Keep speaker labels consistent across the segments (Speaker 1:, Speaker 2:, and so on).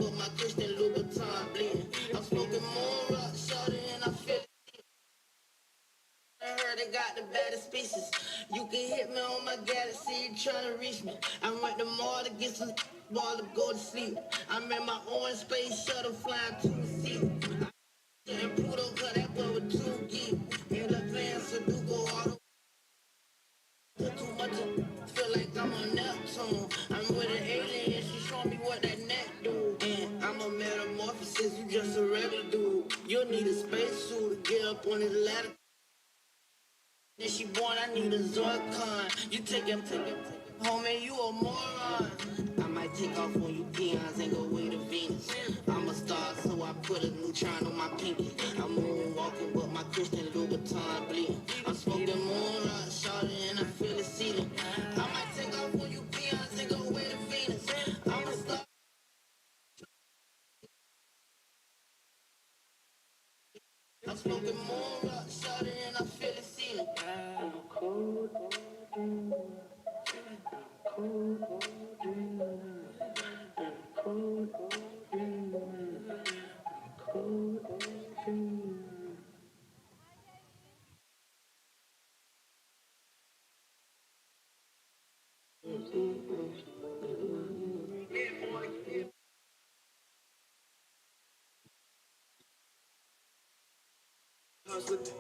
Speaker 1: but my Christian Louboutin bleeding. I'm smoking more rock, shorty, and I feel it. I heard they got the baddest species. You can hit me on my galaxy, you tryna reach me. I went to mall to get some ball to go to sleep. I'm in my own space shuttle flying 2 seats. And Pluto cut that boy with 2 geeks. End up playing Sudoku all the too much. Feel like I'm on Neptune. I'm with an alien, she show me what that neck do. And I'm a metamorphosis, you just a regular dude. You'll need a spacesuit to get up on this ladder. Then she born, I need a Zorcon. You take him, homie, you a moron. I might take off on you peons and go way to Venus. I'm a star, so I put a neutron on my pinky. I'm moonwalking, but my Christian Louboutin bleeding. I'm smoking moon rock, shawty, and I feel it seeding. I might take off on you peons and go way to Venus. I'm a star. I'm smoking moon rock, shawty, and I feel it seeding. I'm cold.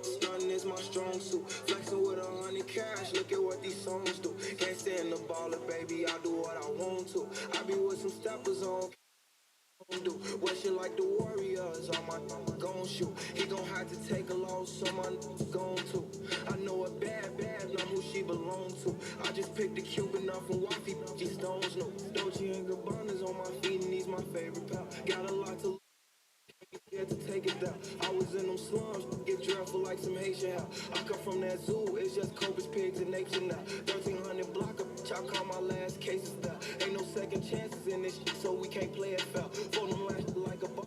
Speaker 2: Stunting is my strong suit. Flexing with 100 cash. Look at what these songs do. Can't stand the baller, baby. I do what I want to. I be with some steppers on. Do what shit like the Warriors. All my gon' shoot. He gon' have to take a loss. So my gon' to. I know a bad, know who she belong to. I just picked a Cuban up from Waffy. These stones no. Dolce and Gabbana's on my feet, and he's my favorite pal. Got a lot to. Had to take it down. I was in them slums, get dreadful like some Haitian hell. I come from that zoo, it's just Cobras, pigs, and nature now. 1300 block up, I call my last cases down. Ain't no second chances in this shit, so we can't play it foul. Fold them like a buck,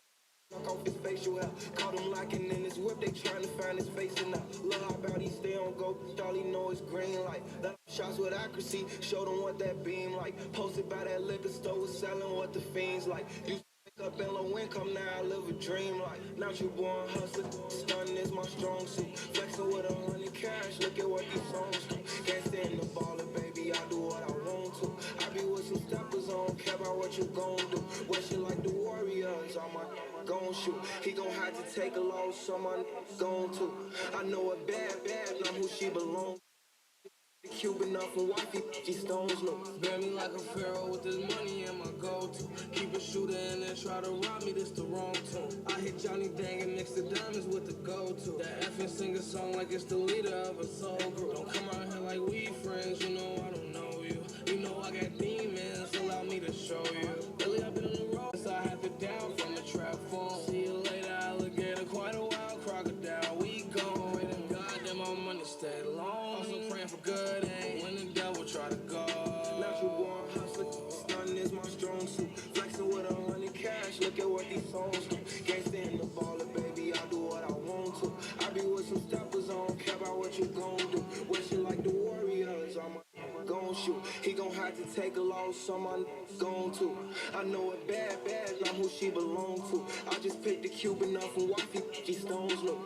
Speaker 2: knock off his facial hair. Caught him locking in his whip, they trying to find his face and now. Look how about he stay on go, all he know is green light. Let shots with accuracy, show them what that beam like. Posted by that liquor store, was selling what the fiends like. You up in low income, now I live a dream like. Now you born hustler, stunning is my strong suit. Flexing with 100 cash, look at what these songs do. Can't stand the baller, baby, I do what I want to. I be with some steppers on, care about what you gon' do. What shit like the Warriors, all my gon' shoot. He gon' have to take a loss, so my gon' to. I know a bad, know who she belong. Cuban up from Waffy, these stones no.
Speaker 3: Bear me like a pharaoh with this money and my go-to. Keep a shooter and then try to rob me, this the wrong tune. I hit Johnny Dang and mix the diamonds with the go-to. That effing sing a song like it's the leader of a soul group. Don't come out here like we friends, you know I don't know you. You know I got demons, allow me to show you. Lately I've been on the road, so I have to down from the trap phone. See you later, alligator, quite a wild crocodile. We gone, and goddamn my money stay long. Also praying for good aim when the devil try to go.
Speaker 2: Now you born hustler, stunning is my strong suit. Flexing with 100 cash, look at what these songs do. Can't stand the baller, baby, I do what I want to. I be with some steppers on, care about what you gon' do. What shit like the Warriors, I'm gon' shoot. He gon' have to take a loss, so my gon' to. I know a bad, know who she belong to. I just picked the Cuban up from Waffy, these stones look.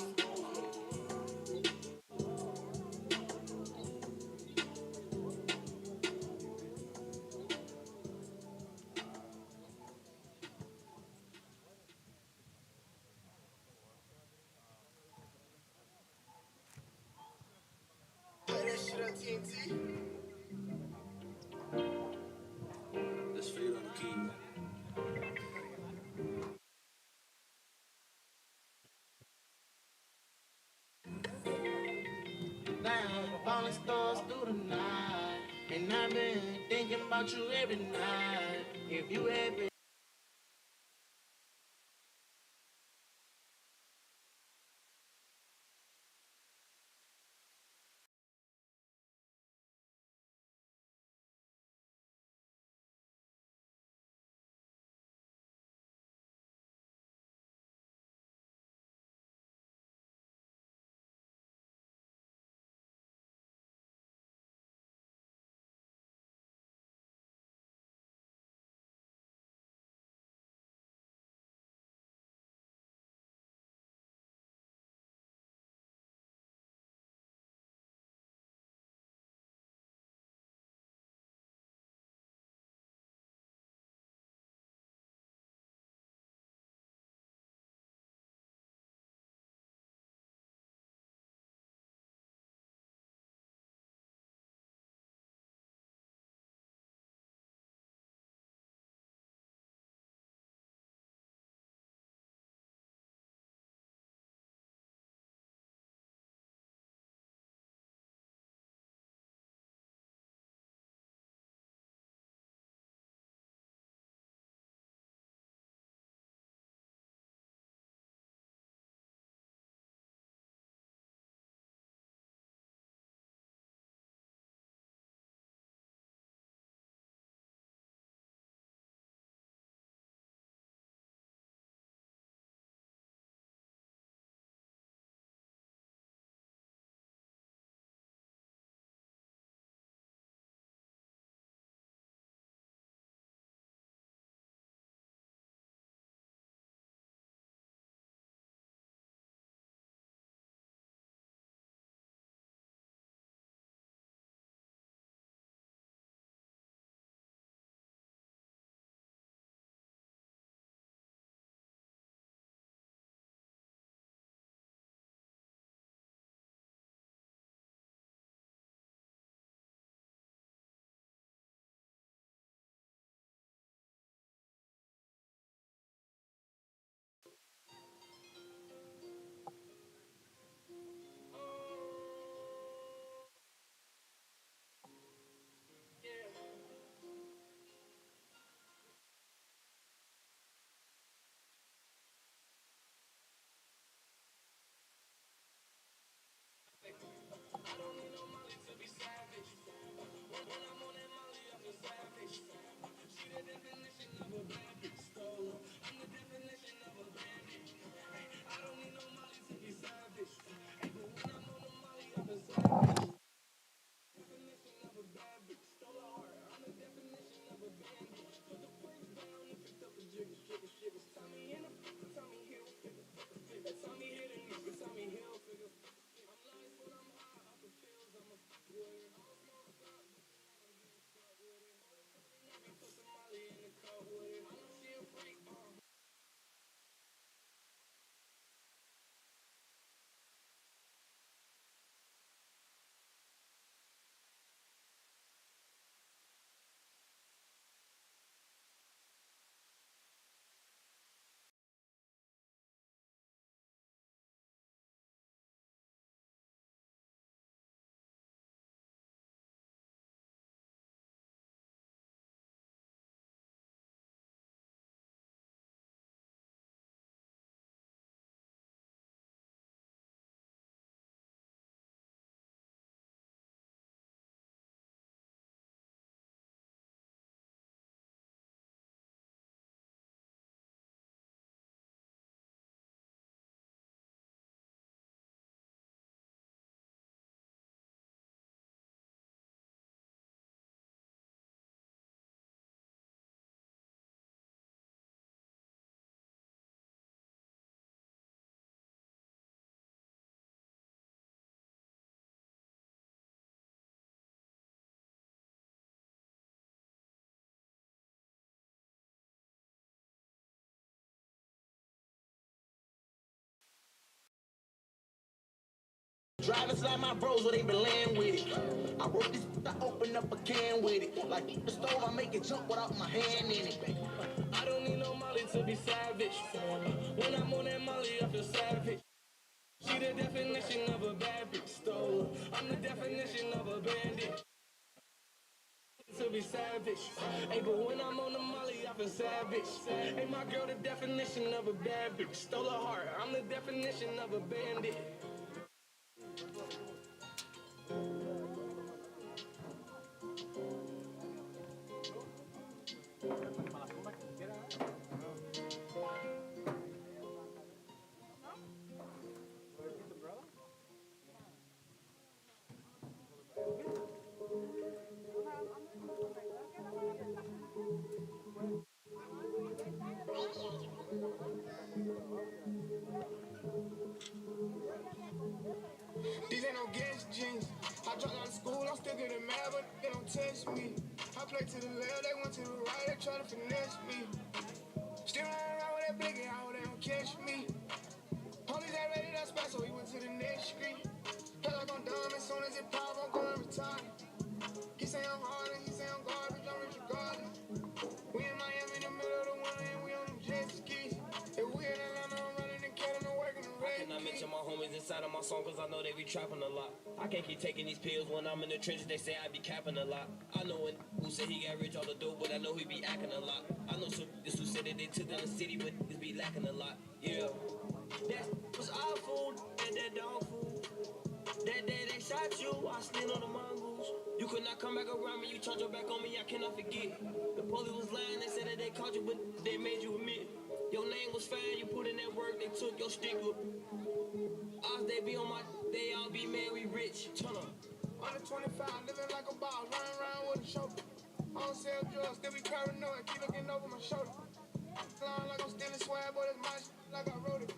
Speaker 3: Let's fade on the key.
Speaker 1: Down, falling stars through the night. And I've been thinking about you every night. If you had been Diamonds like my bros, where they been laying with it. I wrote this, I open up a can with it. Like the stove, I make it jump without my hand in it.
Speaker 3: I don't need no Molly to be savage. When I'm on that Molly, I feel savage. She the definition of a bad bitch stolen. I'm the definition of a bandit. To be savage. Hey, but when I'm on the Molly, I feel savage. Hey, my girl, the definition of a bad bitch. Stole her heart. I'm the definition of a bandit.
Speaker 2: These ain't no gas jeans. I dropped out of school, I'm still getting mad, but they don't test me. I play to the left, they went to the right, they try to finesse me. Still running around with that blinky, I hope they don't catch me. Police ain't ready, that's bad, so he went to the next street. Feel like I'm dumb, as soon as it pop, I'm going retarded. He say I'm hard and he say I'm garbage, I'm rich regardless. We in Miami in the middle of the winter and we on them jet skis. If we in Atlanta, I'm running and killing and working the red.
Speaker 3: And I mention my homies inside of my song cause I know they be trapping a lot. I can't keep taking these pills when I'm in the trenches, they say I be capping a lot. I know when who said he got rich off the dope, but I know he be acting a lot. I know some this who said that they took down the city, but this be lacking a lot. Yeah. That was our food, and that dog food. That day they shot you, I slid on the mongoose. You could not come back around me, you turned your back on me, I cannot forget. The police was lying, they said that they caught you, but they made you admit. Your name was fine, you put in that work, they took your sticker. Us, they be on my, they all be mad, we rich. Turn up.
Speaker 2: Under 25, living like a boss, running around with a shoulder. I don't sell drugs, still be paranoid, keep looking over my shoulder. Flying like I'm stealing swag, but it's my shit like I wrote it.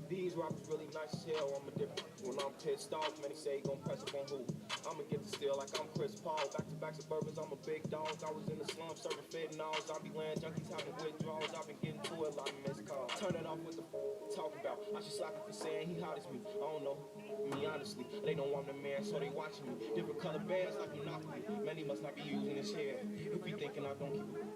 Speaker 4: These rappers really nice as hell, I'm a different. When I'm pissed off, man, they say he gon' press up on who? I'ma get the steal like I'm Chris Paul. Back-to-back suburbans, I'm a big dog. I was in the slum serving fentanyls. I be laying junkies having withdrawals. I've been getting to a lot of missed calls. Turn it off with the talking about. I should slap if he's saying he hot as me. I don't know. Me, honestly, they know I'm the man, so they watching me. Different color bands like Monopoly. Man, he must not be using his hair. If he thinking I don't keep it.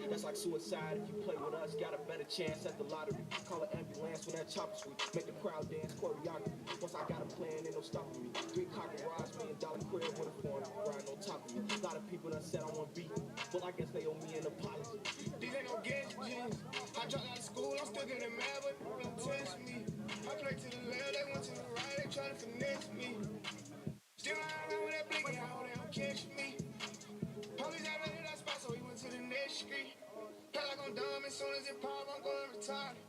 Speaker 4: That's like suicide. If you play with us, got a better chance at the lottery. Call an ambulance when that chopper sweet. Make the crowd dance choreography. Once I got a plan, ain't no stopping me. 3 car garage, $1 million crib with a foreign riding on top of me. A lot of people done said I want beat, but I guess they owe me an apology.
Speaker 2: These ain't no gas jeans. I dropped out of school, I'm still getting mad, but they don't test me. I play to the left, they went to the right, they try to finesse me. Still running around with that blinky, I hope they don't catch me. Police ain't ready, that spot, so he went to the next street. Feel like I'm dumb, as soon as it pop, I'm going retarded.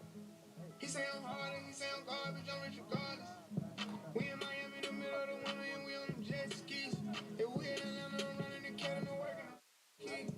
Speaker 2: He say I'm hard and he say I'm garbage, I'm rich regardless. We in Miami in the middle of the winter and we on them jet skis. If we in Atlanta, I'm running and killing and working the key.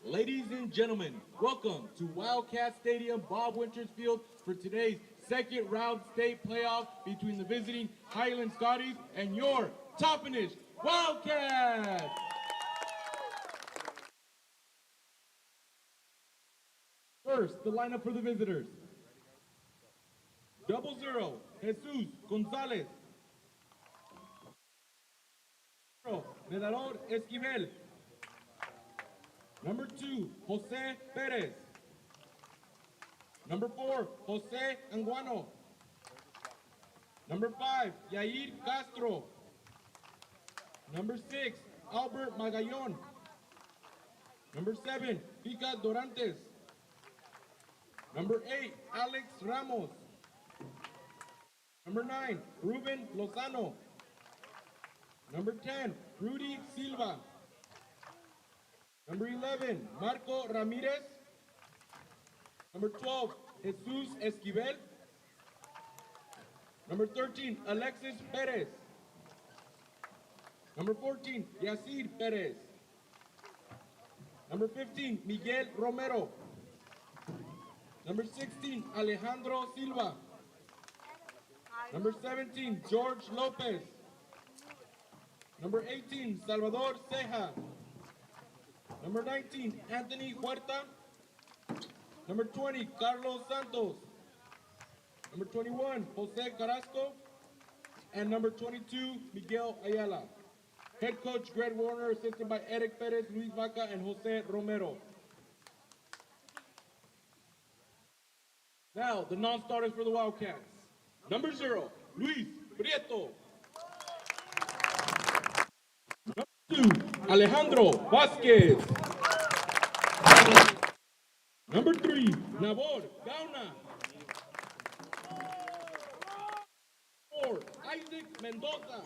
Speaker 5: Ladies and gentlemen, welcome to Wildcat Stadium, Bob Winters Field for today's second round state playoff between the visiting Highland Scotties and your Toppenish Wildcats. First, the lineup for the visitors. 00, Jesus Gonzalez. Nedador Esquivel. Number 2, Jose Perez. Number 4, Jose Anguano. Number 5, Yair Castro. Number 6, Albert Magallon. Number 7, Pica Dorantes. Number 8, Alex Ramos. Number 9, Ruben Lozano. Number 10, Rudy Silva. Number 11, Marco Ramirez. Number 12, Jesus Esquivel. Number 13, Alexis Perez. Number 14, Yacir Perez. Number 15, Miguel Romero. Number 16, Alejandro Silva. Number 17, George Lopez. Number 18, Salvador Ceja. Number 19, Anthony Huerta. Number 20, Carlos Santos. Number 21, Jose Carrasco. And number 22, Miguel Ayala. Head coach Greg Warner, assisted by Eric Perez, Luis Vaca, and Jose Romero. Now, the non-starters for the Wildcats. Number 0, Luis Prieto. Number 2, Alejandro Vasquez. Number 3, Nabor Gauna. 4, Isaac Mendoza.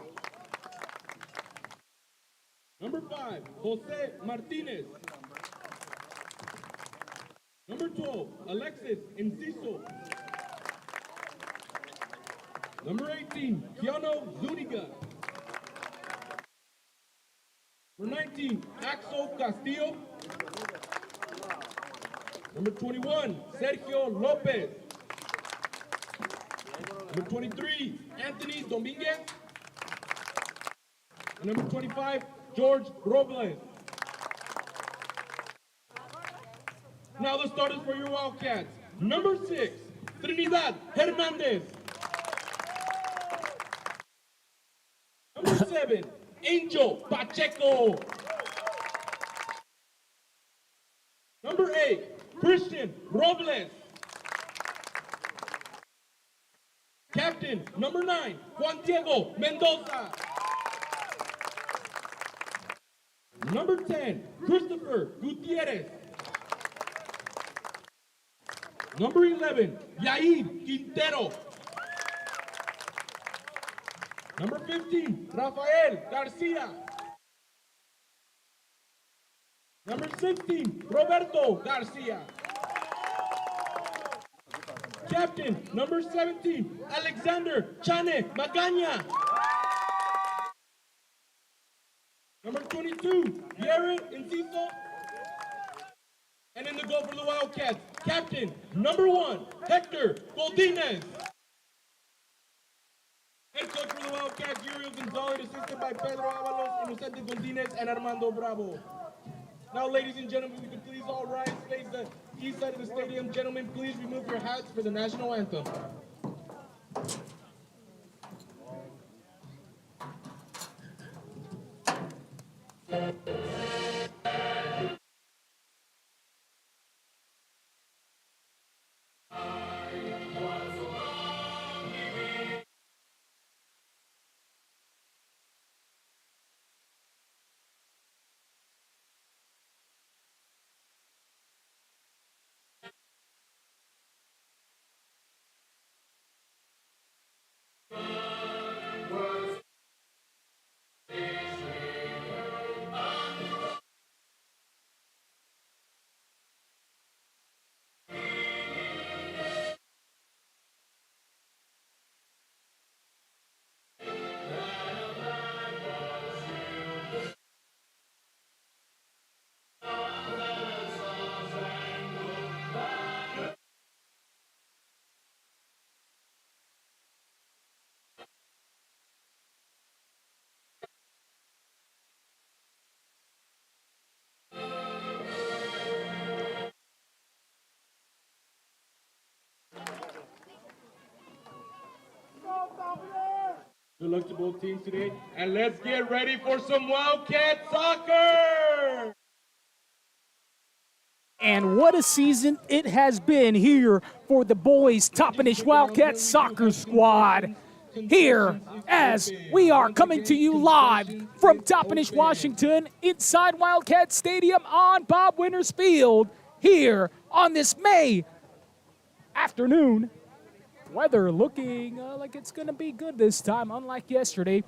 Speaker 5: Number 5, Jose Martinez. Number 12, Alexis Enciso. Number 18, Keanu Zuniga. Number 19, Axel Castillo. Number 21, Sergio Lopez. Number 23, Anthony Dominguez. And number 25, George Robles. Now the starters for your Wildcats. Number 6, Trinidad Hernandez. Number 7, Angel Pacheco. Number 8, Christian Robles. Captain, number 9, Juan Diego Mendoza. Number 10, Christopher Gutierrez. Number 11, Yair Quintero. Number 15, Rafael Garcia. Number 16, Roberto Garcia. Captain, number 17, Alexander Chane Magaña. Number 22, Jared Enciso. And in the goal for the Wildcats, Captain, number 1, Hector Godinez. Head coach for the Wildcats, Uriel Gonzalez, assisted by Pedro Avalos, Inocente Godinez, and Armando Bravo. Now, ladies and gentlemen, we can please all rise, face the east side of the stadium. Gentlemen, please remove your hats for the national anthem. Good luck to both teams today. And let's get ready for some Wildcat soccer!
Speaker 6: And what a season it has been here for the boys Toppenish Wildcats soccer squad. Here, as we are coming to you live from Toppenish, Washington, inside Wildcat Stadium on Bob Winters Field, here on this May afternoon. Weather looking like it's going to be good this time, unlike yesterday.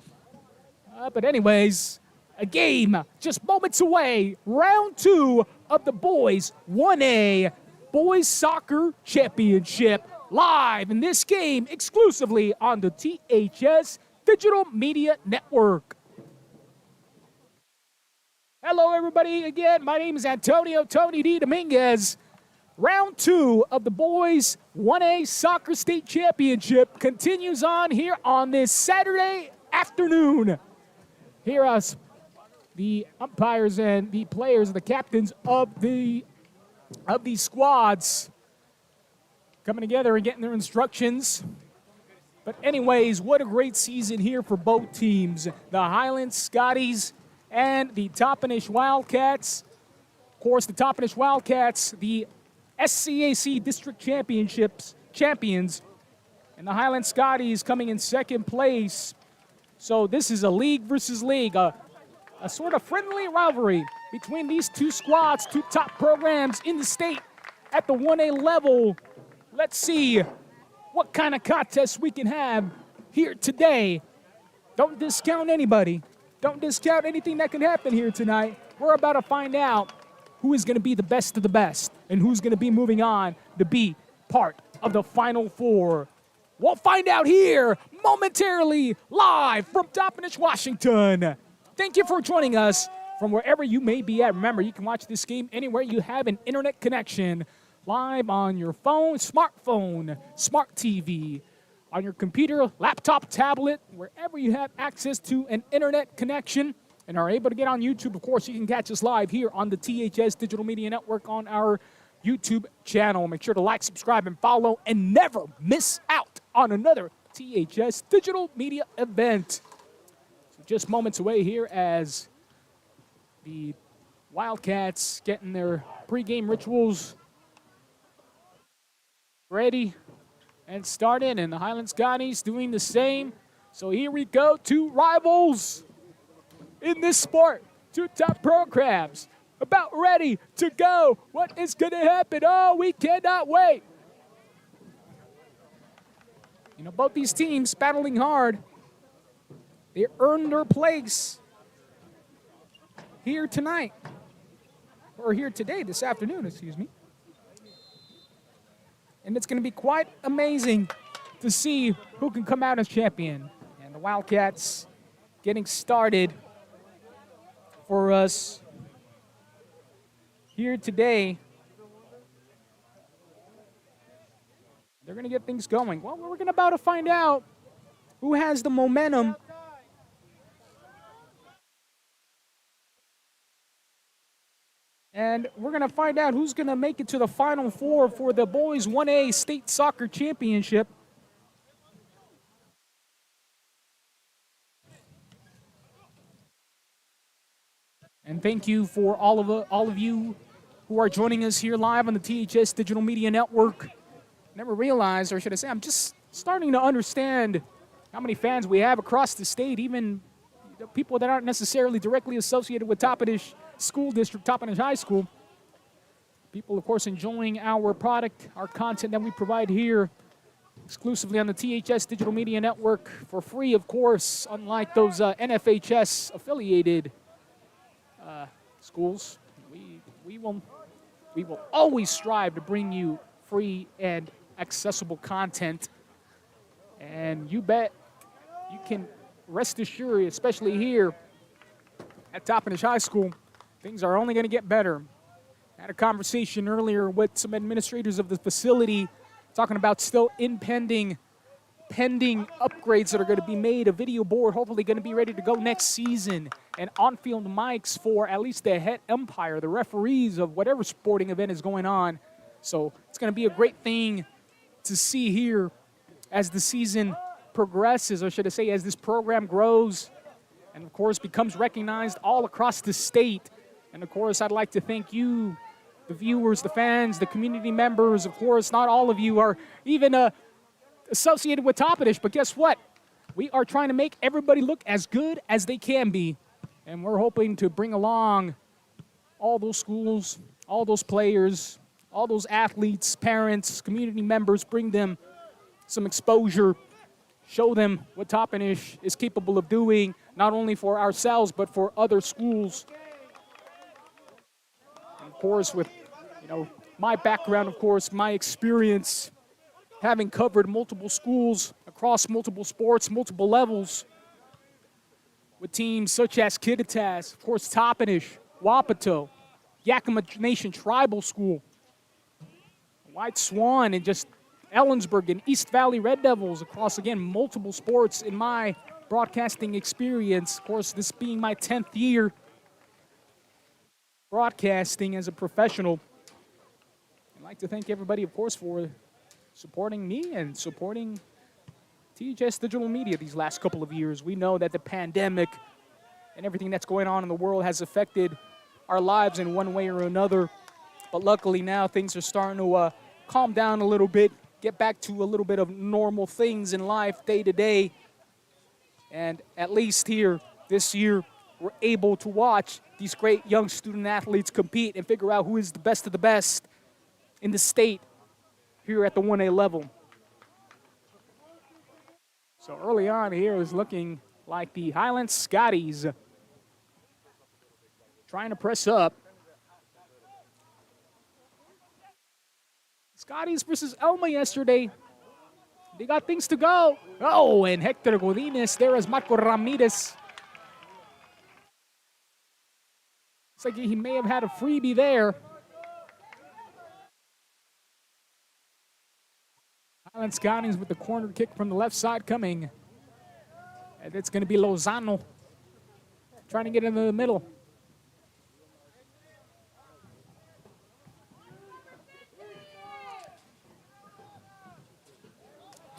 Speaker 6: But anyways, a game just moments away. Round 2 of the Boys 1A Boys Soccer Championship. Live in this game exclusively on the THS Digital Media Network. Hello, everybody. Again, my name is Antonio Tony D. Dominguez. Round 2 of the Boys 1A Soccer State Championship continues on here on this Saturday afternoon. Here us, the umpires and the players, the captains of these squads, coming together and getting their instructions. But anyways, what a great season here for both teams. The Highland Scotties and the Toppenish Wildcats. Of course, the Toppenish Wildcats, the SCAC District champions, and the Highland Scotties coming in second place. So this is a league versus league, a sort of friendly rivalry between these two squads, two top programs in the state at the 1A level. Let's see what kind of contest we can have here today. Don't discount anybody. Don't discount anything that can happen here tonight. We're about to find out who is going to be the best of the best and who's going to be moving on to be part of the Final Four. We'll find out here momentarily live from Toppenish, Washington. Thank you for joining us from wherever you may be at. Remember, you can watch this game anywhere you have an internet connection. Live on your phone, smartphone, smart TV, on your computer, laptop, tablet, wherever you have access to an internet connection and are able to get on YouTube. Of course, you can catch us live here on the THS Digital Media Network on our YouTube channel. Make sure to like, subscribe, and follow, and never miss out on another THS Digital Media event. So just moments away here as the Wildcats getting their pregame rituals ready and started, and the Highland Scotties doing the same. So here we go, two rivals in this sport, two top programs about ready to go. What is going to happen? Oh, we cannot wait. You know, both these teams battling hard. They earned their place here tonight, or here today, this afternoon, excuse me. And it's going to be quite amazing to see who can come out as champion. And the Wildcats getting started for us here today. They're going to get things going. Well, we're about to find out who has the momentum. And we're going to find out who's going to make it to the Final Four for the Boys 1A State Soccer Championship. And thank you for all of you who are joining us here live on the THS Digital Media Network. Never realized, or should I say, I'm just starting to understand how many fans we have across the state, even people that aren't necessarily directly associated with Toppenish School District, Toppenish High School. People, of course, enjoying our product, our content that we provide here exclusively on the THS Digital Media Network for free, of course, unlike those NFHS-affiliated schools. We will always strive to bring you free and accessible content. And you bet you can rest assured, especially here at Toppenish High School, things are only going to get better. I had a conversation earlier with some administrators of the facility talking about still pending upgrades that are going to be made. A video board hopefully going to be ready to go next season, and on-field mics for at least the head umpire, the referees of whatever sporting event is going on. So it's going to be a great thing to see here as the season progresses, or should I say as this program grows and, of course, becomes recognized all across the state. And, of course, I'd like to thank you, the viewers, the fans, the community members. Of course, not all of you are even associated with Toppenish, but guess what? We are trying to make everybody look as good as they can be, and we're hoping to bring along all those schools, all those players, all those athletes, parents, community members, bring them some exposure, show them what Toppenish is capable of doing, not only for ourselves, but for other schools. And of course, with my background, of course, my experience, having covered multiple schools across multiple sports, multiple levels, with teams such as Kittitas, of course, Toppenish, Wapato, Yakima Nation Tribal School, White Swan, and just Ellensburg and East Valley Red Devils across, again, multiple sports in my broadcasting experience. Of course, this being my 10th year broadcasting as a professional. I'd like to thank everybody, of course, for supporting me and supporting THS Digital Media these last couple of years. We know that the pandemic and everything that's going on in the world has affected our lives in one way or another. But luckily now things are starting to calm down a little bit, get back to a little bit of normal things in life day to day. And at least here this year, we're able to watch these great young student athletes compete and figure out who is the best of the best in the state here at the 1A level. So early on here is looking like the Highland Scotties trying to press up. Scotties versus Elma yesterday. They got things to go. Oh, and Hector Godinez there as Marco Ramirez. Looks like he may have had a freebie there. Highland Scotties with the corner kick from the left side coming. And it's going to be Lozano trying to get into the middle.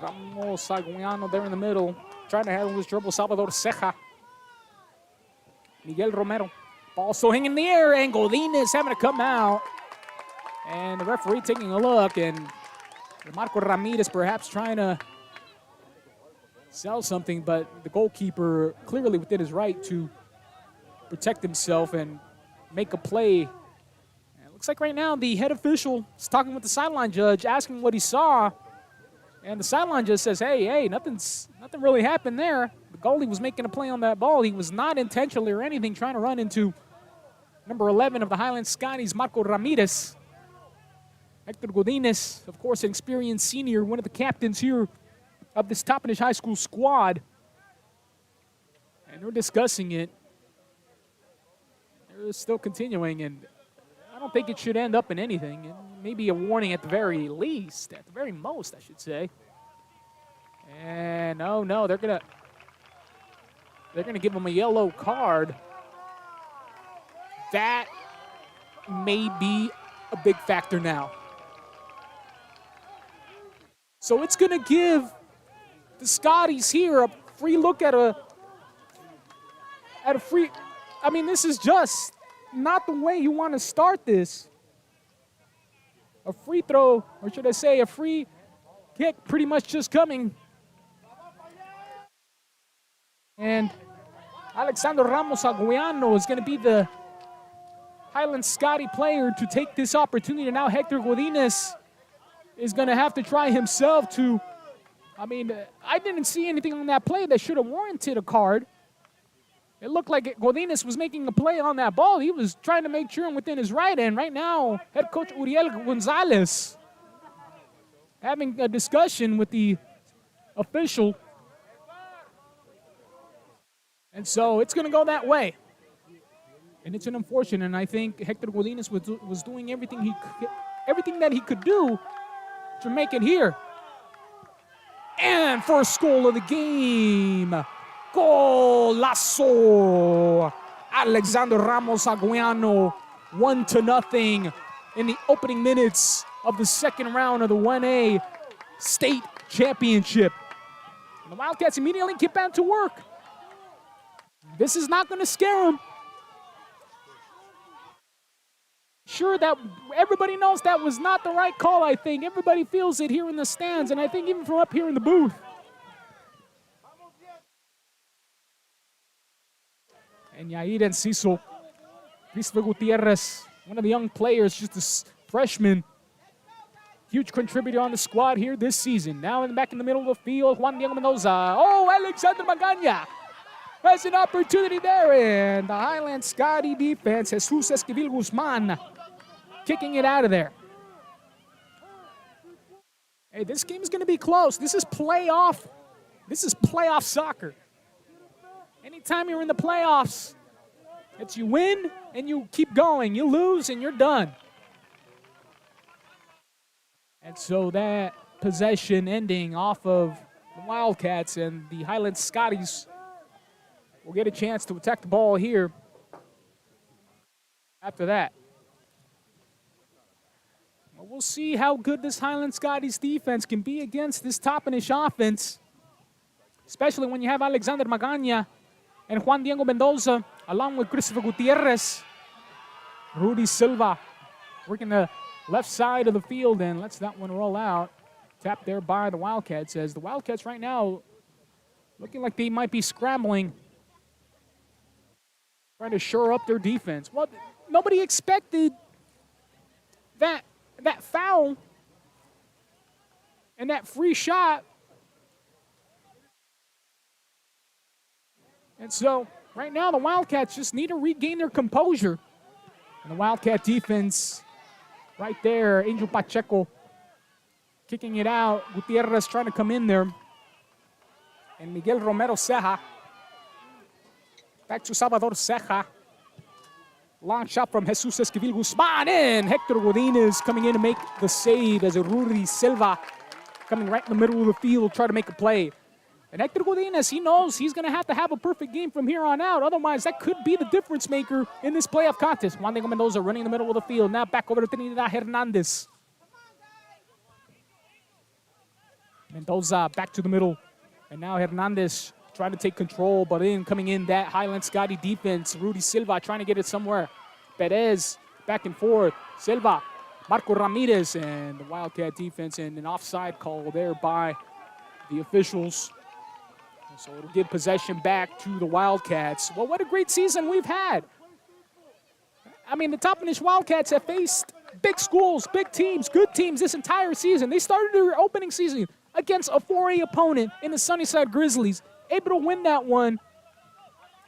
Speaker 6: Ramos Aguiano there in the middle. Trying to handle this dribble, Salvador Ceja. Miguel Romero. Ball still hanging in the air, and Godinez having to come out. And the referee taking a look, and Marco Ramirez perhaps trying to sell something, but the goalkeeper clearly within his right to protect himself and make a play. And it looks like right now the head official is talking with the sideline judge, asking what he saw. And the sideline judge says, hey, nothing really happened there. The goalie was making a play on that ball. He was not intentionally or anything trying to run into number 11 of the Highland Scotties, Marco Ramirez. Hector Godinez, of course, an experienced senior, one of the captains here of this Toppenish High School squad. And they're discussing it. They're still continuing, and I don't think it should end up in anything. And maybe a warning at the very least, at the very most, I should say. And oh no, they're gonna give him a yellow card. That may be a big factor now. So it's going to give the Scotties here a free look at a free. I mean, this is just not the way you want to start this. A free throw, or should I say a free kick, pretty much just coming. And Alexander Ramos Aguiano is going to be the Highland Scotty player to take this opportunity. Now Hector Godinez is going to have to try himself to, I mean, I didn't see anything on that play that should have warranted a card. It looked like Godinez was making a play on that ball. He was trying to make sure within his right end. Right now, head coach Uriel Gonzalez having a discussion with the official. And so it's going to go that way. And it's an unfortunate, and I think Hector Godinez was doing everything that he could do to make it here. And first goal of the game. Golazo! Alexander Ramos Aguiano, 1-0 in the opening minutes of the second round of the 1A State Championship. And the Wildcats immediately get back to work. This is not going to scare them. Sure, that everybody knows that was not the right call, I think. Everybody feels it here in the stands, and I think even from up here in the booth. And Yair Enciso, Christopher Gutierrez, one of the young players, just a freshman. Huge contributor on the squad here this season. Now back in the middle of the field, Juan Diego Mendoza. Oh, Alexander Magaña has an opportunity there. And the Highland Scotty defense, Jesus Esquivel Guzman, kicking it out of there. Hey, this game is going to be close. This is playoff. This is playoff soccer. Anytime you're in the playoffs, it's you win and you keep going. You lose and you're done. And so that possession ending off of the Wildcats, and the Highland Scotties will get a chance to attack the ball here after that. Well, we'll see how good this Highland Scotties defense can be against this Toppenish offense, especially when you have Alexander Magaña and Juan Diego Mendoza, along with Christopher Gutierrez. Rudy Silva working the left side of the field and lets that one roll out. Tapped there by the Wildcats, as the Wildcats right now looking like they might be scrambling, trying to shore up their defense. Well, nobody expected that foul and that free shot. And so right now the Wildcats just need to regain their composure. And the Wildcat defense right there, Angel Pacheco kicking it out. Gutierrez trying to come in there. And Miguel Romero Ceja. Back to Salvador Ceja. Long shot from Jesus Esquivel Guzman, and Hector Godinez coming in to make the save as a Rudy Silva coming right in the middle of the field, try to make a play. And Hector Godinez, he knows he's going to have a perfect game from here on out. Otherwise, that could be the difference maker in this playoff contest. Juan Diego Mendoza running in the middle of the field. Now back over to Trinidad Hernandez. Mendoza back to the middle. And now Hernandez trying to take control, but coming in that Highland Scotty defense. Rudy Silva trying to get it somewhere. Perez back and forth. Silva, Marco Ramirez, and the Wildcat defense, and an offside call there by the officials. So it'll give possession back to the Wildcats. Well, what a great season we've had. I mean, the Toppenish Wildcats have faced big schools, big teams, good teams this entire season. They started their opening season against a 4A opponent in the Sunnyside Grizzlies, able to win that one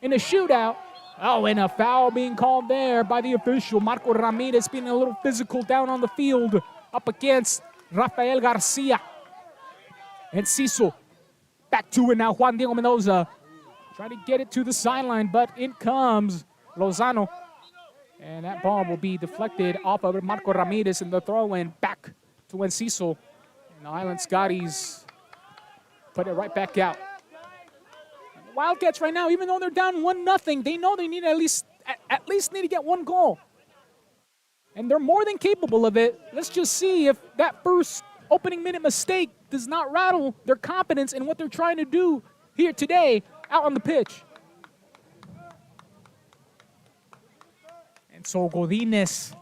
Speaker 6: in a shootout. Oh, and a foul being called there by the official. Marco Ramirez being a little physical down on the field up against Rafael Garcia. And Ciso back to it now. Juan Diego Mendoza trying to get it to the sideline, but in comes Lozano. And that ball will be deflected off of Marco Ramirez, and the throw-in back to Enciso. And the Highland Scotties put it right back out. And the Wildcats right now, even though they're down 1-0, they know they need at least need to get one goal. And they're more than capable of it. Let's just see if that first opening minute mistake does not rattle their confidence in what they're trying to do here today out on the pitch. And so Godinez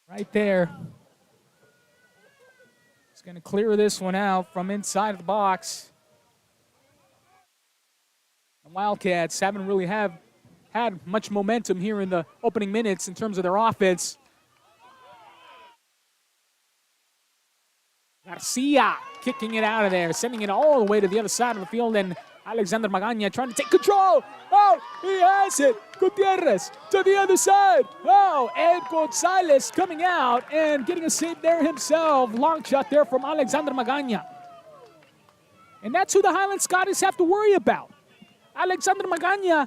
Speaker 6: right there. He's going to clear this one out from inside of the box. The Wildcats haven't really had much momentum here in the opening minutes in terms of their offense. Garcia kicking it out of there, sending it all the way to the other side of the field, and Alexander Magaña trying to take control. Oh, he has it. Gutierrez to the other side. Oh, and Gonzalez coming out and getting a save there himself. Long shot there from Alexander Magaña. And that's who the Highland Scotties have to worry about. Alexander Magaña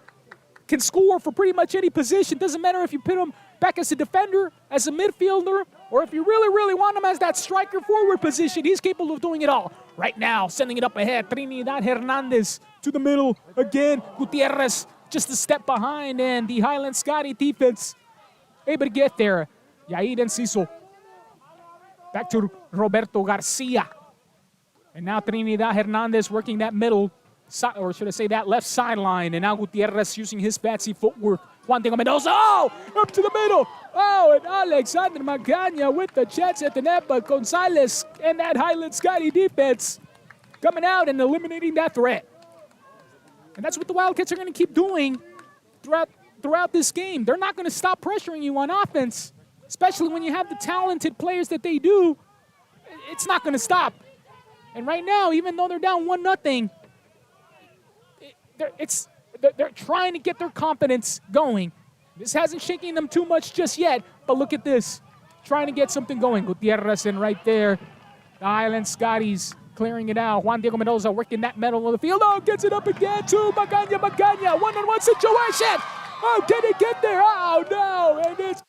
Speaker 6: can score for pretty much any position. Doesn't matter if you put him back as a defender, as a midfielder, or if you really, really want him as that striker forward position. He's capable of doing it all. Right now, sending it up ahead. Trinidad Hernandez to the middle again. Gutierrez just a step behind, and the Highland Scotty defense able to get there. Yair Enciso. Back to Roberto Garcia. And now Trinidad Hernandez working that middle, or should I say that left sideline. And now Gutierrez using his fancy footwork. Juan Diego Mendoza, up to the middle. Oh, and Alexander Magaña with the chance at the net, but Gonzalez and that Highland Scotty defense coming out and eliminating that threat. And that's what the Wildcats are going to keep doing throughout this game. They're not going to stop pressuring you on offense, especially when you have the talented players that they do. It's not going to stop. And right now, even though they're down 1-0, they're trying to get their confidence going. This hasn't shaken them too much just yet, but look at this. Trying to get something going. Gutierrez in right there. The Highland Scotties clearing it out. Juan Diego Mendoza working that middle of the field. Oh, gets it up again to Magaña. One-on-one situation. Oh, did it get there? Oh, no. And it's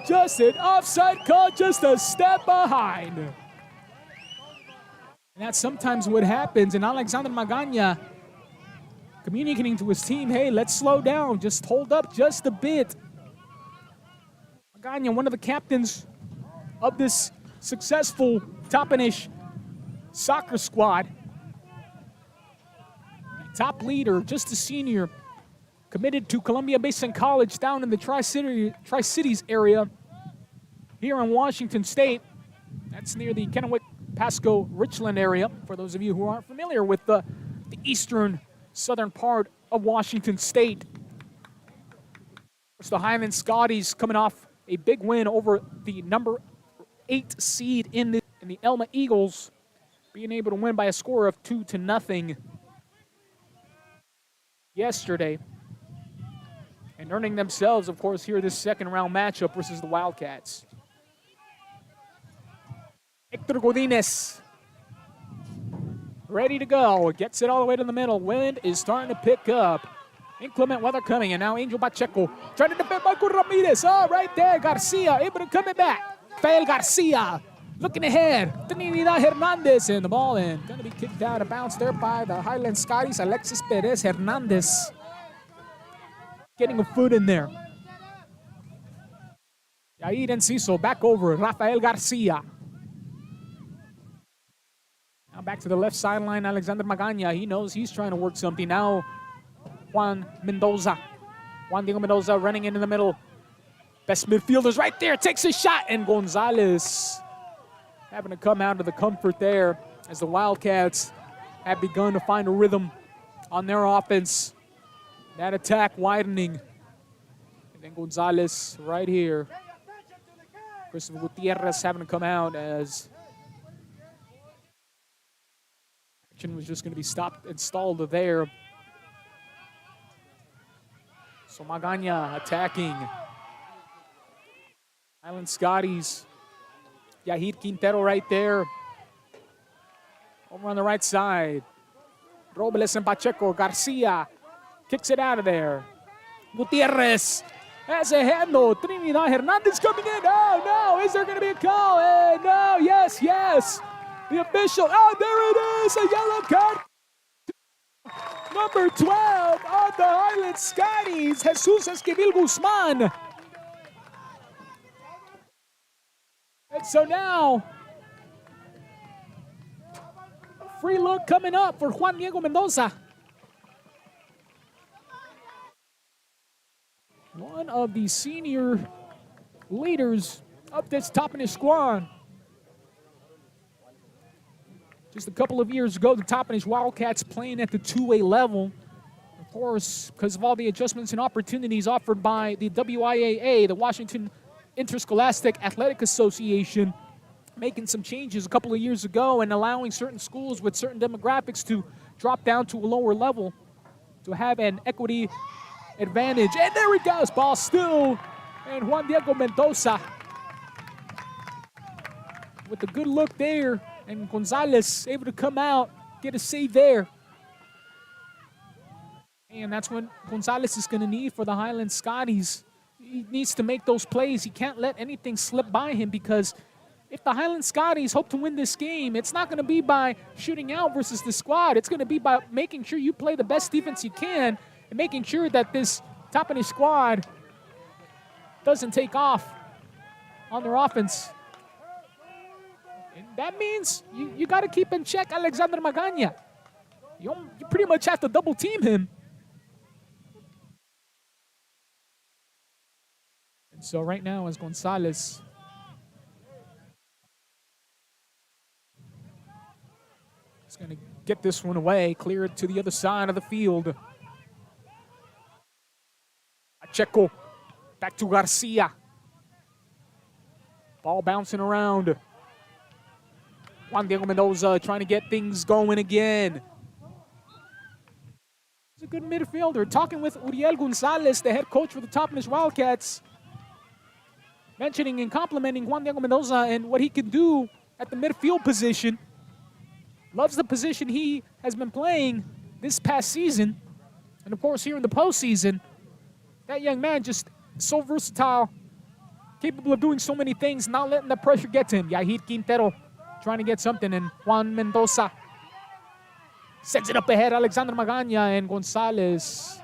Speaker 6: just an offside call, just a step behind. And that's sometimes what happens. And Alexander Magaña communicating to his team, hey, let's slow down. Just hold up just a bit. Magaña, one of the captains of this successful Toppenish soccer squad. The top leader, just a senior, committed to Columbia Basin College down in the Tri-Cities area here in Washington State. That's near the Kennewick, Pasco, Richland area, for those of you who aren't familiar with the eastern southern part of Washington State. It's the Highland Scotties coming off a big win over the number 8 seed in the Elma Eagles, being able to win by a score of 2-0 yesterday, and earning themselves, of course, here this second round matchup versus the Wildcats. Hector Godinez, ready to go. Gets it all the way to the middle. Wind is starting to pick up. Inclement weather coming, and now Angel Pacheco trying to defend Michael Ramirez. Oh, right there. Garcia able to come it back. Fael Garcia looking ahead. Trinidad Hernandez in the ball, and going to be kicked out of bounds there by the Highland Scotties. Alexis Perez Hernandez getting a foot in there. Yair Enciso back over. Rafael Garcia. Now back to the left sideline, Alexander Magaña. He knows he's trying to work something. Now Juan Diego Mendoza running into the middle. Best midfielders right there. Takes a shot, and Gonzalez having to come out of the comfort there as the Wildcats have begun to find a rhythm on their offense. That attack widening. And then Gonzalez right here. Christopher Gutierrez having to come out as action was just going to be stopped and stalled there. So Magaña attacking. Highland Scotties. Yahid Quintero right there. Over on the right side. Robles and Pacheco. Garcia kicks it out of there. Gutierrez has a handle. Trinidad Hernandez coming in. Oh, no. Is there going to be a call? No. Yes. The official. Oh, there it is. A yellow card. Number 12 on the Highland Scotties, Jesus Esquivel Guzman. And so now, a free look coming up for Juan Diego Mendoza. One of the senior leaders of this Toppenish squad. Just a couple of years ago, the Toppenish Wildcats playing at the 2A level. Of course, because of all the adjustments and opportunities offered by the WIAA, the Washington Interscholastic Athletic Association, making some changes a couple of years ago and allowing certain schools with certain demographics to drop down to a lower level to have an equity advantage. And there he goes, ball still. And Juan Diego Mendoza with a good look there. And Gonzalez able to come out, get a save there. And that's what Gonzalez is going to need for the Highland Scotties. He needs to make those plays. He can't let anything slip by him, because if the Highland Scotties hope to win this game, it's not going to be by shooting out versus the squad. It's going to be by making sure you play the best defense you can and making sure that this Toppenish squad doesn't take off on their offense. And that means you got to keep in check Alexander Magana. You pretty much have to double team him. And so right now is Gonzalez. He's going to get this one away, clear it to the other side of the field. Pacheco, back to Garcia. Ball bouncing around. Juan Diego Mendoza trying to get things going again. He's a good midfielder. Talking with Uriel Gonzalez, the head coach for the Toppenish Wildcats, mentioning and complimenting Juan Diego Mendoza and what he can do at the midfield position. Loves the position he has been playing this past season. And of course, here in the postseason, that young man just so versatile, capable of doing so many things, not letting the pressure get to him. Yahid Quintero trying to get something, and Juan Mendoza sends it up ahead. Alexander Magana and Gonzalez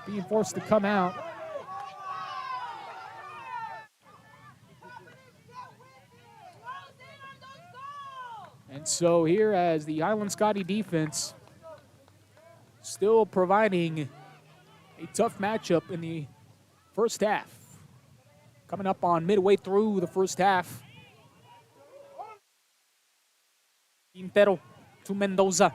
Speaker 6: being forced to come out. And so here as the Highland Scotty defense still providing a tough matchup in the first half. Coming up on midway through the first half. Quintero to Mendoza.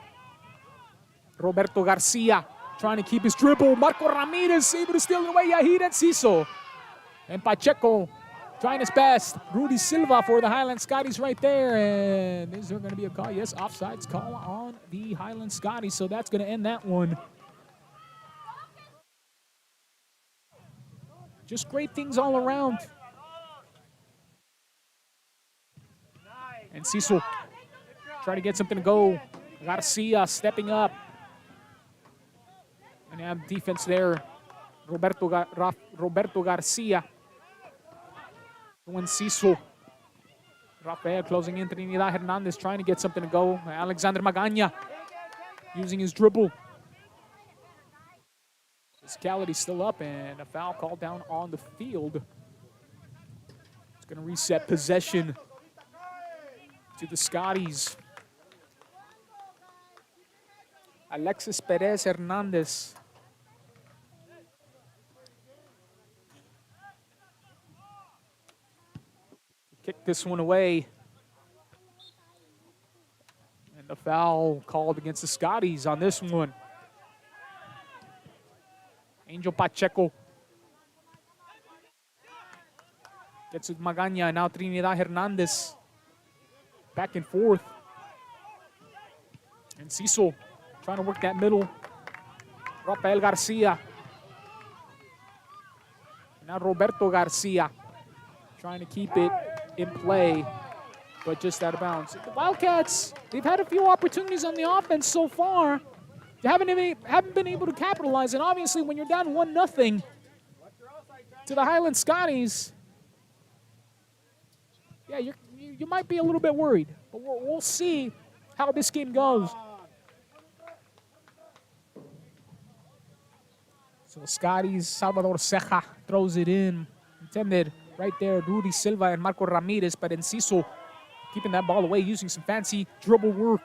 Speaker 6: Roberto Garcia trying to keep his dribble. Marco Ramirez able to steal it away. Yahid Enciso. And Pacheco trying his best. Rudy Silva for the Highland Scotties right there. And is there going to be a call? Yes, offsides call on the Highland Scotties. So that's going to end that one. Just great things all around. And Cecil trying to get something to go. Garcia stepping up. And you have defense there. Roberto Garcia. When Cecil. Rafael closing in. Trinidad Hernandez trying to get something to go. Alexander Magana using his dribble. Physicality still up, and a foul called down on the field. It's going to reset possession to the Scotties. Alexis Perez Hernandez. Kick this one away. And the foul called against the Scotties on this one. Angel Pacheco gets with Magana. Now Trinidad Hernandez. Back and forth. And Cecil trying to work that middle. Rafael Garcia. Now Roberto Garcia trying to keep it in play, but just out of bounds. The Wildcats, they've had a few opportunities on the offense so far. They haven't been able to capitalize, and obviously when you're down 1-0 to the Highland Scotties, yeah, you might be a little bit worried, but we'll see how this game goes. So Scotties, Salvador Ceja throws it in, intended right there, Rudy Silva and Marco Ramirez, but Enciso keeping that ball away, using some fancy dribble work.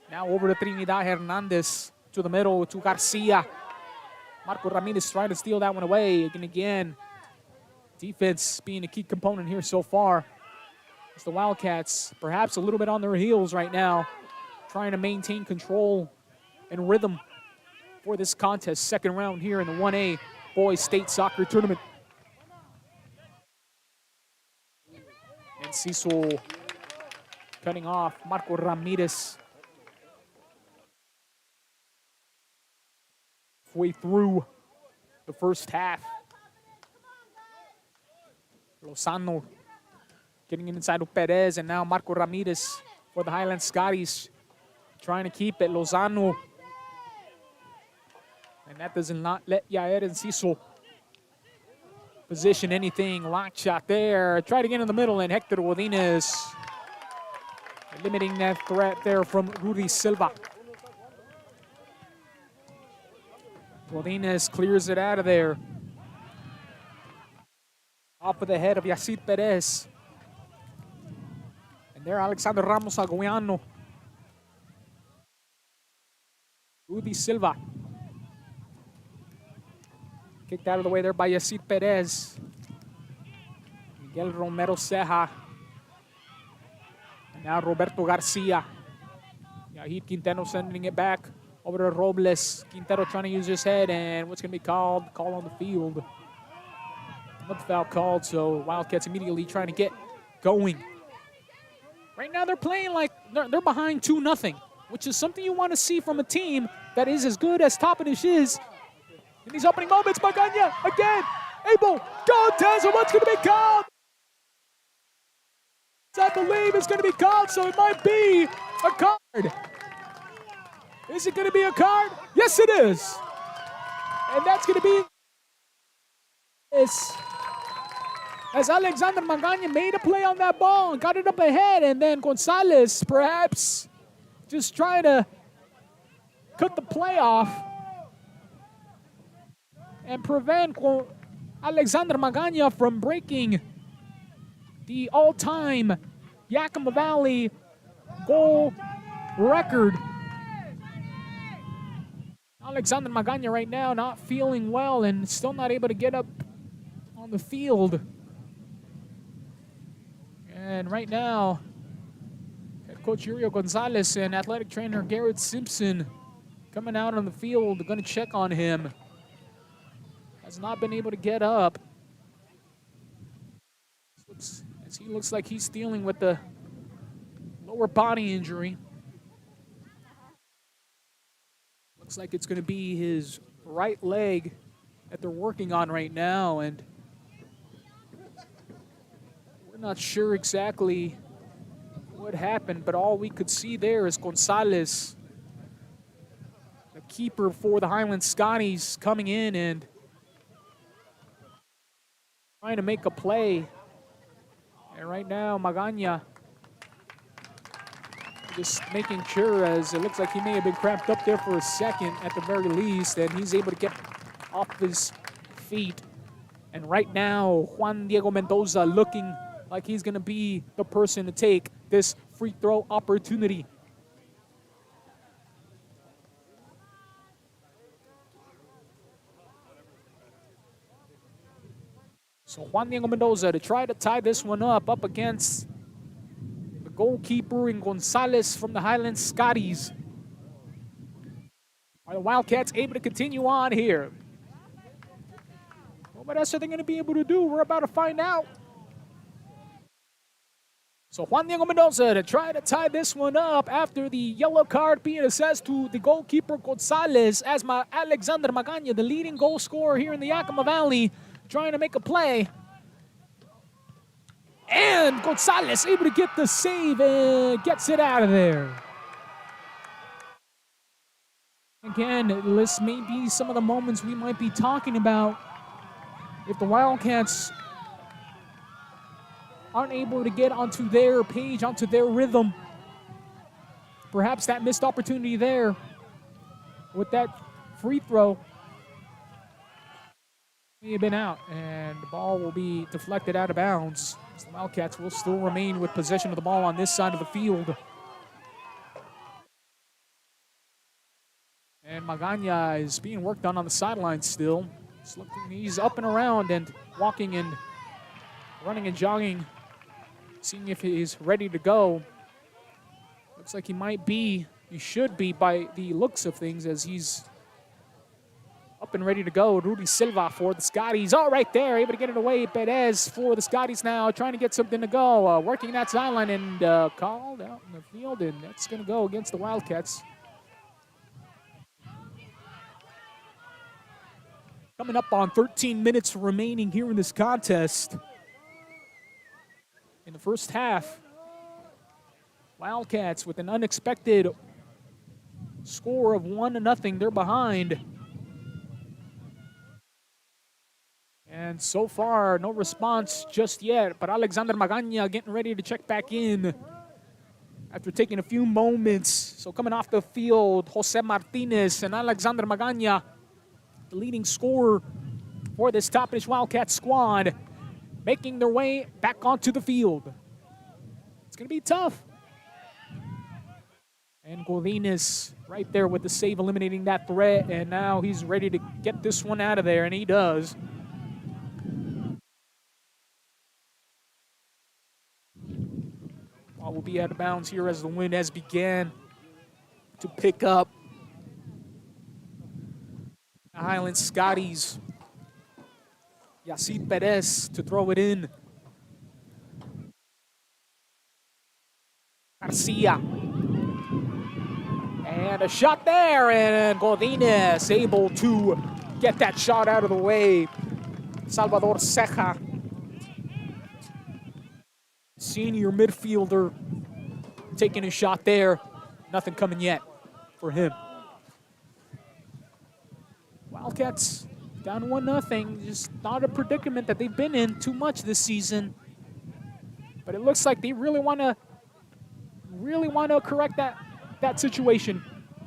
Speaker 6: Now over to Trinidad Hernandez, to the middle, to Garcia. Marco Ramirez trying to steal that one away. And again, defense being a key component here so far. It's the Wildcats perhaps a little bit on their heels right now, trying to maintain control and rhythm for this contest. Second round here in the 1A Boys State Soccer Tournament. And Cecil cutting off Marco Ramirez. Way through the first half. Lozano getting inside of Perez, and now Marco Ramirez for the Highland Scotties trying to keep it. Lozano. And that does not let Yair Enciso position anything. Lock shot there. Try to get in the middle, and Hector Godinez limiting that threat there from Rudy Silva. Godinez clears it out of there. Off of the head of Yacir Perez. And And there, Alexander Ramos Aguiano. Rudy Silva. Kicked out of the way there by Yacir Perez. Miguel Romero Ceja. And now Roberto Garcia. Yahid Quintero sending it back over to Robles. Quintero trying to use his head, and what's going to be called? Call on the field. Another foul called, so Wildcats immediately trying to get going. Right now they're playing like they're behind 2-0, which is something you want to see from a team that is as good as Toppenish is. In these opening moments, Magana again, able, contest, and what's going to be called? I believe it's going to be called, so it might be a card. Is it going to be a card? Yes, it is. And that's going to be this. As Alexander Magana made a play on that ball and got it up ahead, and then Gonzalez perhaps just trying to cut the play off and prevent Alexander Magana from breaking the all-time Yakima Valley goal record. Alexander Magana right now not feeling well and still not able to get up on the field. And right now, head coach Yurio Gonzalez and athletic trainer Garrett Simpson coming out on the field, going to check on him. Has not been able to get up. As he looks like he's dealing with the lower body injury. Looks like it's going to be his right leg that they're working on right now, and we're not sure exactly what happened, but all we could see there is Gonzalez, the keeper for the Highland Scotties, coming in and trying to make a play. And right now, Magana just making sure, as it looks like he may have been cramped up there for a second at the very least, and he's able to get off his feet. And right now, Juan Diego Mendoza looking like he's going to be the person to take this free throw opportunity. So Juan Diego Mendoza to try to tie this one up against the goalkeeper in Gonzalez from the Highland Scotties. Are the Wildcats able to continue on here? Well, what else are they going to be able to do? We're about to find out. So Juan Diego Mendoza to try to tie this one up after the yellow card being assessed to the goalkeeper Gonzalez, as Alexander Magana, the leading goal scorer here in the Yakima Valley, trying to make a play. And Gonzalez able to get the save and gets it out of there. Again, this may be some of the moments we might be talking about if the Wildcats aren't able to get onto their page, onto their rhythm. Perhaps that missed opportunity there with that free throw may have been out, and the ball will be deflected out of bounds. So the Wildcats will still remain with possession of the ball on this side of the field. And Magana is being worked on the sidelines still. He's up and around and walking and running and jogging, seeing if he's ready to go. Looks like he might be, he should be by the looks of things, as he's up and ready to go. Rudy Silva for the Scotties. Oh, right there, able to get it away. Perez for the Scotties now, trying to get something to go. Working that sideline and called out in the field, and that's going to go against the Wildcats. Coming up on 13 minutes remaining here in this contest. In the first half, Wildcats with an unexpected score of 1-0. They're behind. And so far, no response just yet. But Alexander Magana getting ready to check back in after taking a few moments. So coming off the field, Jose Martinez and Alexander Magana, the leading scorer for this Toppenish Wildcats squad, making their way back onto the field. It's going to be tough. And Godinez right there with the save, eliminating that threat. And now he's ready to get this one out of there, and he does. Ball will be out of bounds here as the wind has began to pick up. The Highland Scotties. Yacid Perez to throw it in. Garcia. And a shot there, and Godinez able to get that shot out of the way. Salvador Ceja, senior midfielder, taking a shot there. Nothing coming yet for him. Wildcats down 1-0. Just not a predicament that they've been in too much this season. But it looks like they really want to correct that situation.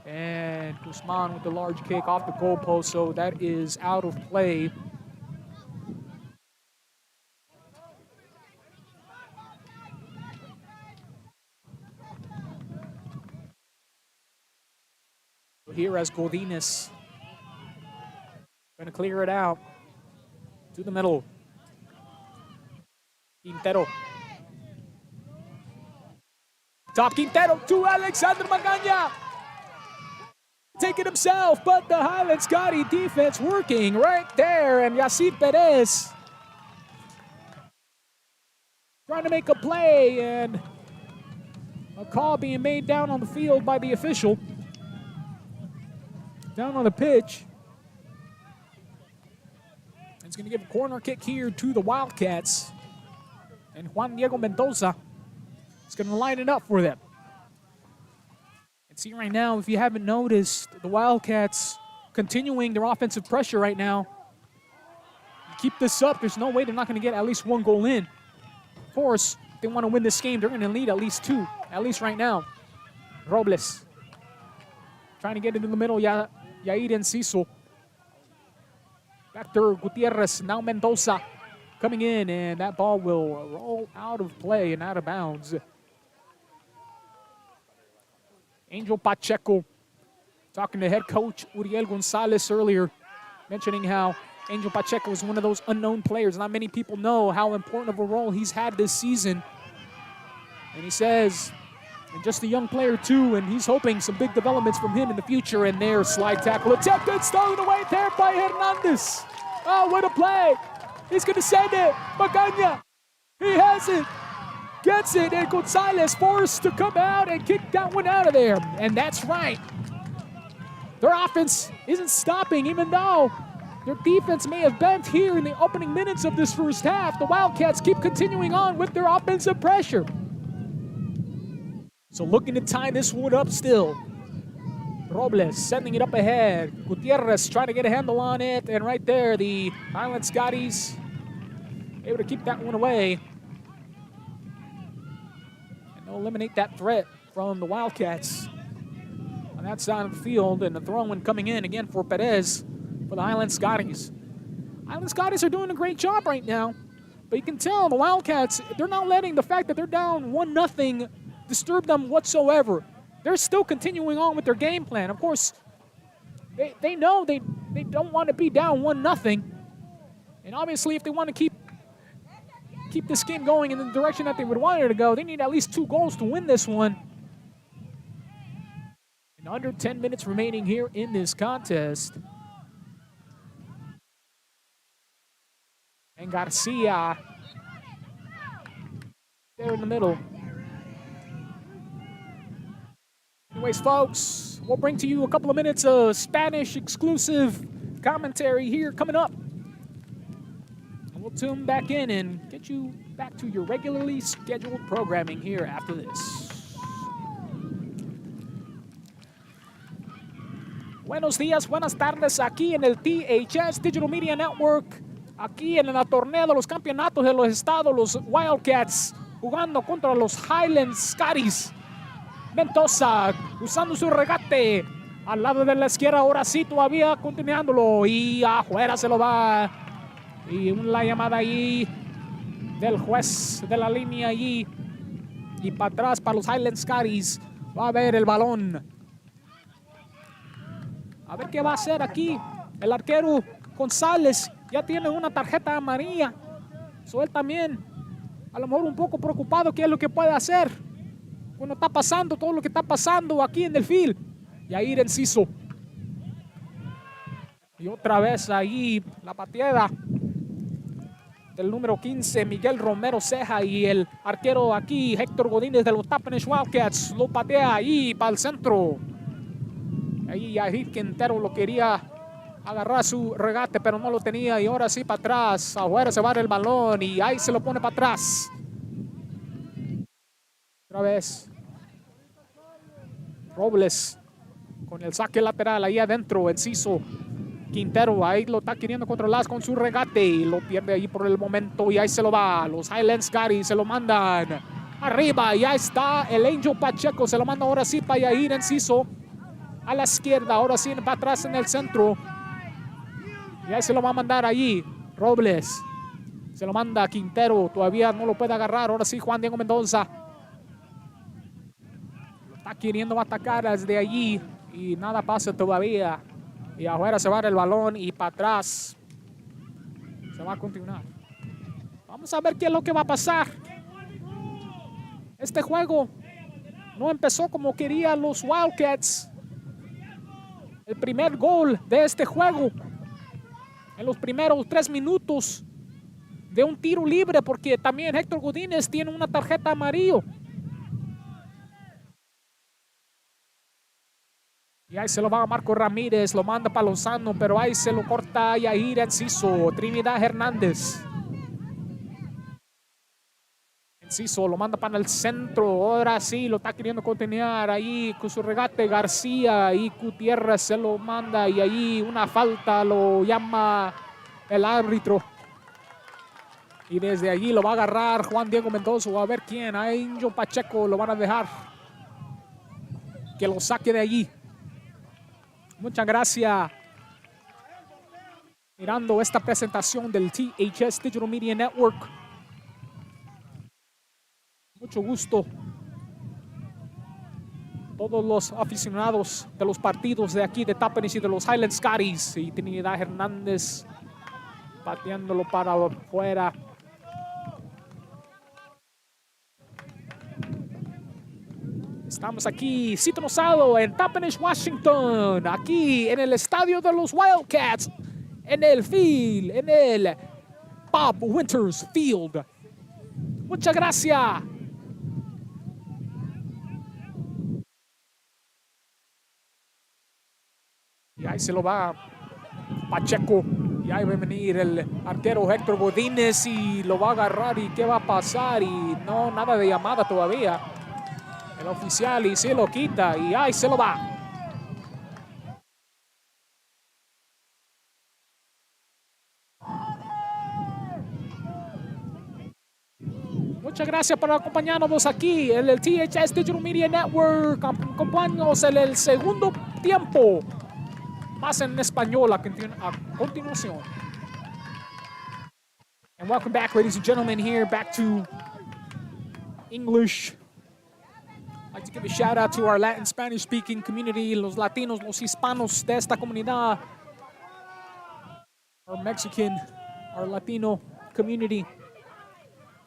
Speaker 6: And Guzman with the large kick off the goalpost, so that is out of play. Here as Godinez going to clear it out to the middle. Quintero. Top Quintero to Alexander Magaña. Take it himself, but the Highland Scotty defense working right there, and Yacid Perez trying to make a play, and a call being made down on the field by the official. Down on the pitch. It's going to give a corner kick here to the Wildcats, and Juan Diego Mendoza is going to line it up for them. See right now, if you haven't noticed, the Wildcats continuing their offensive pressure right now. Keep this up, there's no way they're not going to get at least one goal in. Of course, if they want to win this game, they're going to lead at least two, at least right now. Robles trying to get into the middle, Yair Enciso. Back to Gutierrez, now Mendoza coming in, and that ball will roll out of play and out of bounds. Angel Pacheco talking to head coach Uriel Gonzalez earlier, mentioning how Angel Pacheco is one of those unknown players. Not many people know how important of a role he's had this season. And he says, and just a young player too, and he's hoping some big developments from him in the future. And there, slide tackle attempted, stolen away there by Hernandez. Oh, what a play. He's going to send it. Magaña, he has it. Gets it, and Gonzalez forced to come out and kick that one out of there. And that's right. Their offense isn't stopping, even though their defense may have bent here in the opening minutes of this first half. The Wildcats keep continuing on with their offensive pressure. So looking to tie this one up still. Robles sending it up ahead. Gutierrez trying to get a handle on it. And right there, the Highland Scotties able to keep that one away. Eliminate that threat from the Wildcats on that side of the field, and the throw-in coming in again for Perez for the Highland Scotties. Highland Scotties are doing a great job right now, but you can tell the Wildcats, they're not letting the fact that they're down 1-0 disturb them whatsoever. They're still continuing on with their game plan. Of course, they know they don't want to be down 1-0, and obviously if they want to keep this game going in the direction that they would want it to go, they need at least 2 goals to win this one. And under 10 minutes remaining here in this contest. And Garcia there in the middle. Anyways, folks, we'll bring to you a couple of minutes of Spanish exclusive commentary here coming up. We'll tune back in and get you back to your regularly scheduled programming here after this. Buenos días, buenas tardes aquí en el THS Digital Media Network, aquí en la torneo de los campeonatos de los estados, los Wildcats jugando contra los Highland Scotties. Mendoza usando su regate al lado de la izquierda, ahora sí todavía continuándolo y afuera se lo va. Y una llamada ahí del juez de la línea allí y para atrás para los Highland Scotties. Va a ver el balón. A ver qué va a hacer aquí. El arquero González ya tiene una tarjeta amarilla. Él también, a lo mejor un poco preocupado qué es lo que puede hacer cuando está pasando todo lo que está pasando aquí en el field. Y ahí Enciso. Y otra vez ahí la pateada del número 15, Miguel Romero Ceja, y el arquero aquí, Héctor Godínez de los Toppenish Wildcats, lo patea ahí para el centro. Ahí Yair Quintero lo quería agarrar su regate, pero no lo tenía, y ahora sí para atrás. Afuera se va el balón y ahí se lo pone para atrás. Otra vez. Robles con el saque lateral ahí adentro, Enciso. Quintero ahí lo está queriendo controlar con su regate y lo pierde ahí por el momento y ahí se lo va. Los Highland Scotties se lo mandan arriba y ahí está el Angel Pacheco. Se lo manda ahora sí para Yair Enciso a la izquierda. Ahora sí para atrás en el centro. Y ahí se lo va a mandar allí Robles. Se lo manda a Quintero. Todavía no lo puede agarrar. Ahora sí Juan Diego Mendoza. Lo está queriendo atacar desde allí y nada pasa todavía. Y afuera se va el balón y para atrás se va a continuar. Vamos a ver qué es lo que va a pasar. Este juego no empezó como querían los Wildcats. El primer gol de este juego en los primeros 3 minutos de un tiro libre, porque también Héctor Godínez tiene una tarjeta amarilla. Y ahí se lo va a Marco Ramírez, lo manda para Lozano, pero ahí se lo corta a Yair Enciso, Trinidad Hernández. Enciso lo manda para el centro, ahora sí lo está queriendo contener ahí con su regate García, y Gutiérrez se lo manda y ahí una falta lo llama el árbitro. Y desde allí lo va a agarrar Juan Diego Mendoza, o a ver quién, a Angel Pacheco lo van a dejar que lo saque de allí. Muchas gracias. Mirando esta presentación del THS Digital Media Network. Mucho gusto. Todos los aficionados de los partidos de aquí de Toppenish y de los Highland Scotties. Y Trinidad Hernández pateándolo para afuera. Estamos aquí sintonizado en Toppenish, Washington, aquí en el estadio de los Wildcats, en el field, en el Bob Winters Field. Muchas gracias. Y ahí se lo va Pacheco. Y ahí va a venir el arquero Héctor Godínez y lo va a agarrar. ¿Y qué va a pasar? Y no, nada de llamada todavía. El oficial y se lo quita y ahí se lo va. Muchas gracias por acompañarnos aquí en el THS Digital Media Network. Acompáñanos en el segundo tiempo. Más en español a continuación. And welcome back, ladies and gentlemen, here back to English. I'd like to give a shout out to our Latin Spanish speaking community, los latinos, los hispanos de esta comunidad, our Mexican, our Latino community.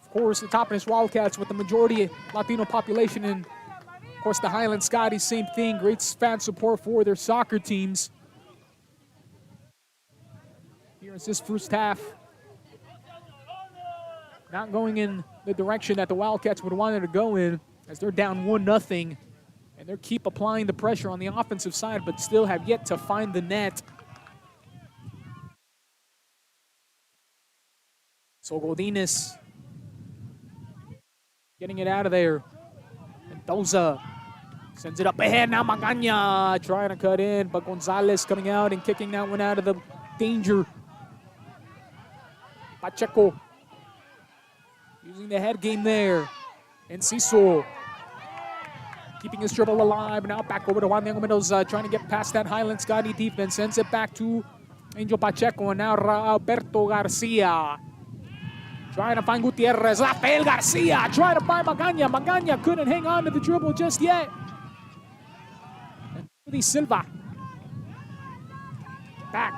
Speaker 6: Of course, the Toppenish Wildcats with the majority Latino population, and of course the Highland Scotties, same thing, great fan support for their soccer teams. Here's this first half. Not going in the direction that the Wildcats would want it to go in, as they're down 1-0, and they keep applying the pressure on the offensive side, but still have yet to find the net. So Godínez getting it out of there. Mendoza sends it up ahead. Now Magaña trying to cut in, but Gonzalez coming out and kicking that one out of the danger. Pacheco using the head game there. Enciso keeping his dribble alive. Now back over to Juan Diego Mendoza, trying to get past that Highland Scotty defense. Sends it back to Angel Pacheco, and now Alberto Garcia Trying to find Gutierrez. Rafael Garcia trying to find Magaña. Magaña couldn't hang on to the dribble just yet. And Silva. Back.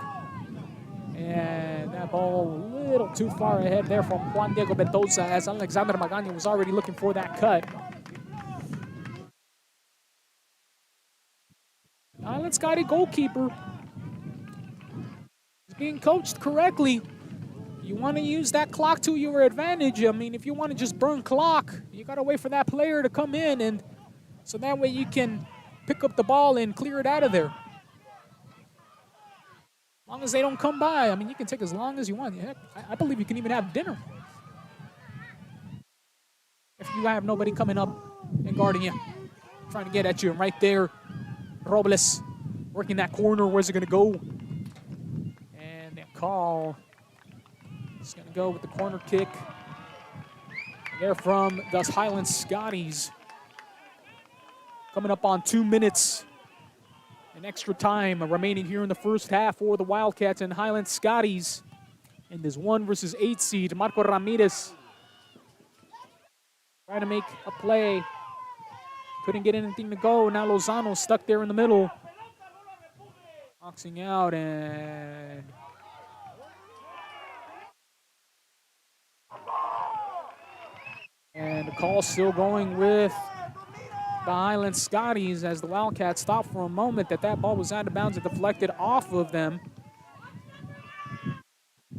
Speaker 6: And that ball a little too far ahead there from Juan Diego Mendoza as Alexander Magaña was already looking for that cut. Highland Scotty goalkeeper is being coached correctly. You want to use that clock to your advantage. I mean, if you want to just burn clock, you got to wait for that player to come in, and so that way you can pick up the ball and clear it out of there. As long as they don't come by, I mean, you can take as long as you want. Heck, I believe you can even have dinner if you have nobody coming up and guarding you, trying to get at you. And right there, Robles working that corner. Where's it going to go? And that call is going to go with the corner kick. They're from the Highland Scotties. Coming up on 2 minutes. An extra time remaining here in the first half for the Wildcats and Highland Scotties. In this 1 versus 8 seed, Marco Ramirez trying to make a play. Couldn't get anything to go. Now Lozano stuck there in the middle. Boxing out, and the call still going with the Highland Scotties as the Wildcats stopped for a moment. That ball was out of bounds and deflected off of them.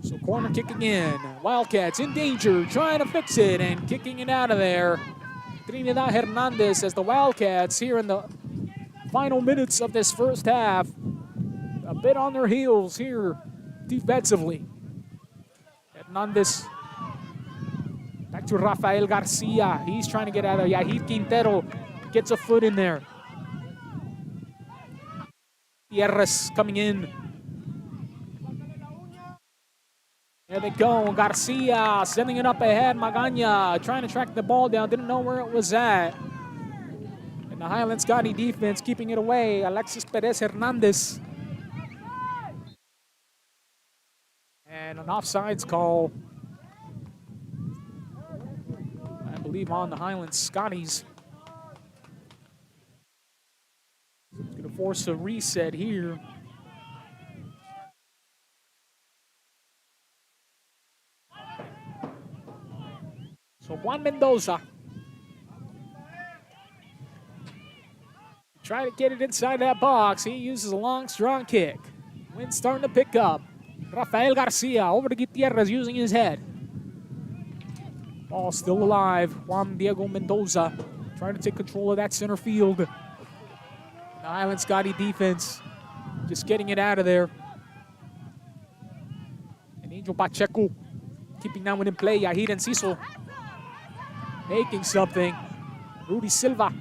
Speaker 6: So corner kick again. Wildcats in danger, trying to fix it and kicking it out of there. Trinidad Hernandez as the Wildcats here in the final minutes of this first half. A bit on their heels here defensively. Hernandez back to Rafael Garcia. He's trying to get out of there. Yahir Quintero gets a foot in there. Gutierrez coming in. There they go. Garcia sending it up ahead. Magaña trying to track the ball down. Didn't know where it was at. And the Highland Scotty defense keeping it away. Alexis Perez Hernandez. And an offsides call, I believe, on the Highland Scotties. It's going to force a reset here. So Juan Mendoza try to get it inside that box. He uses a long, strong kick. Wind's starting to pick up. Rafael Garcia over to Gutierrez using his head. Ball still alive. Juan Diego Mendoza trying to take control of that center field. The Highland Scotty defense just getting it out of there. And Angel Pacheco keeping that one in play. Yahir Enciso making something. Rudy Silva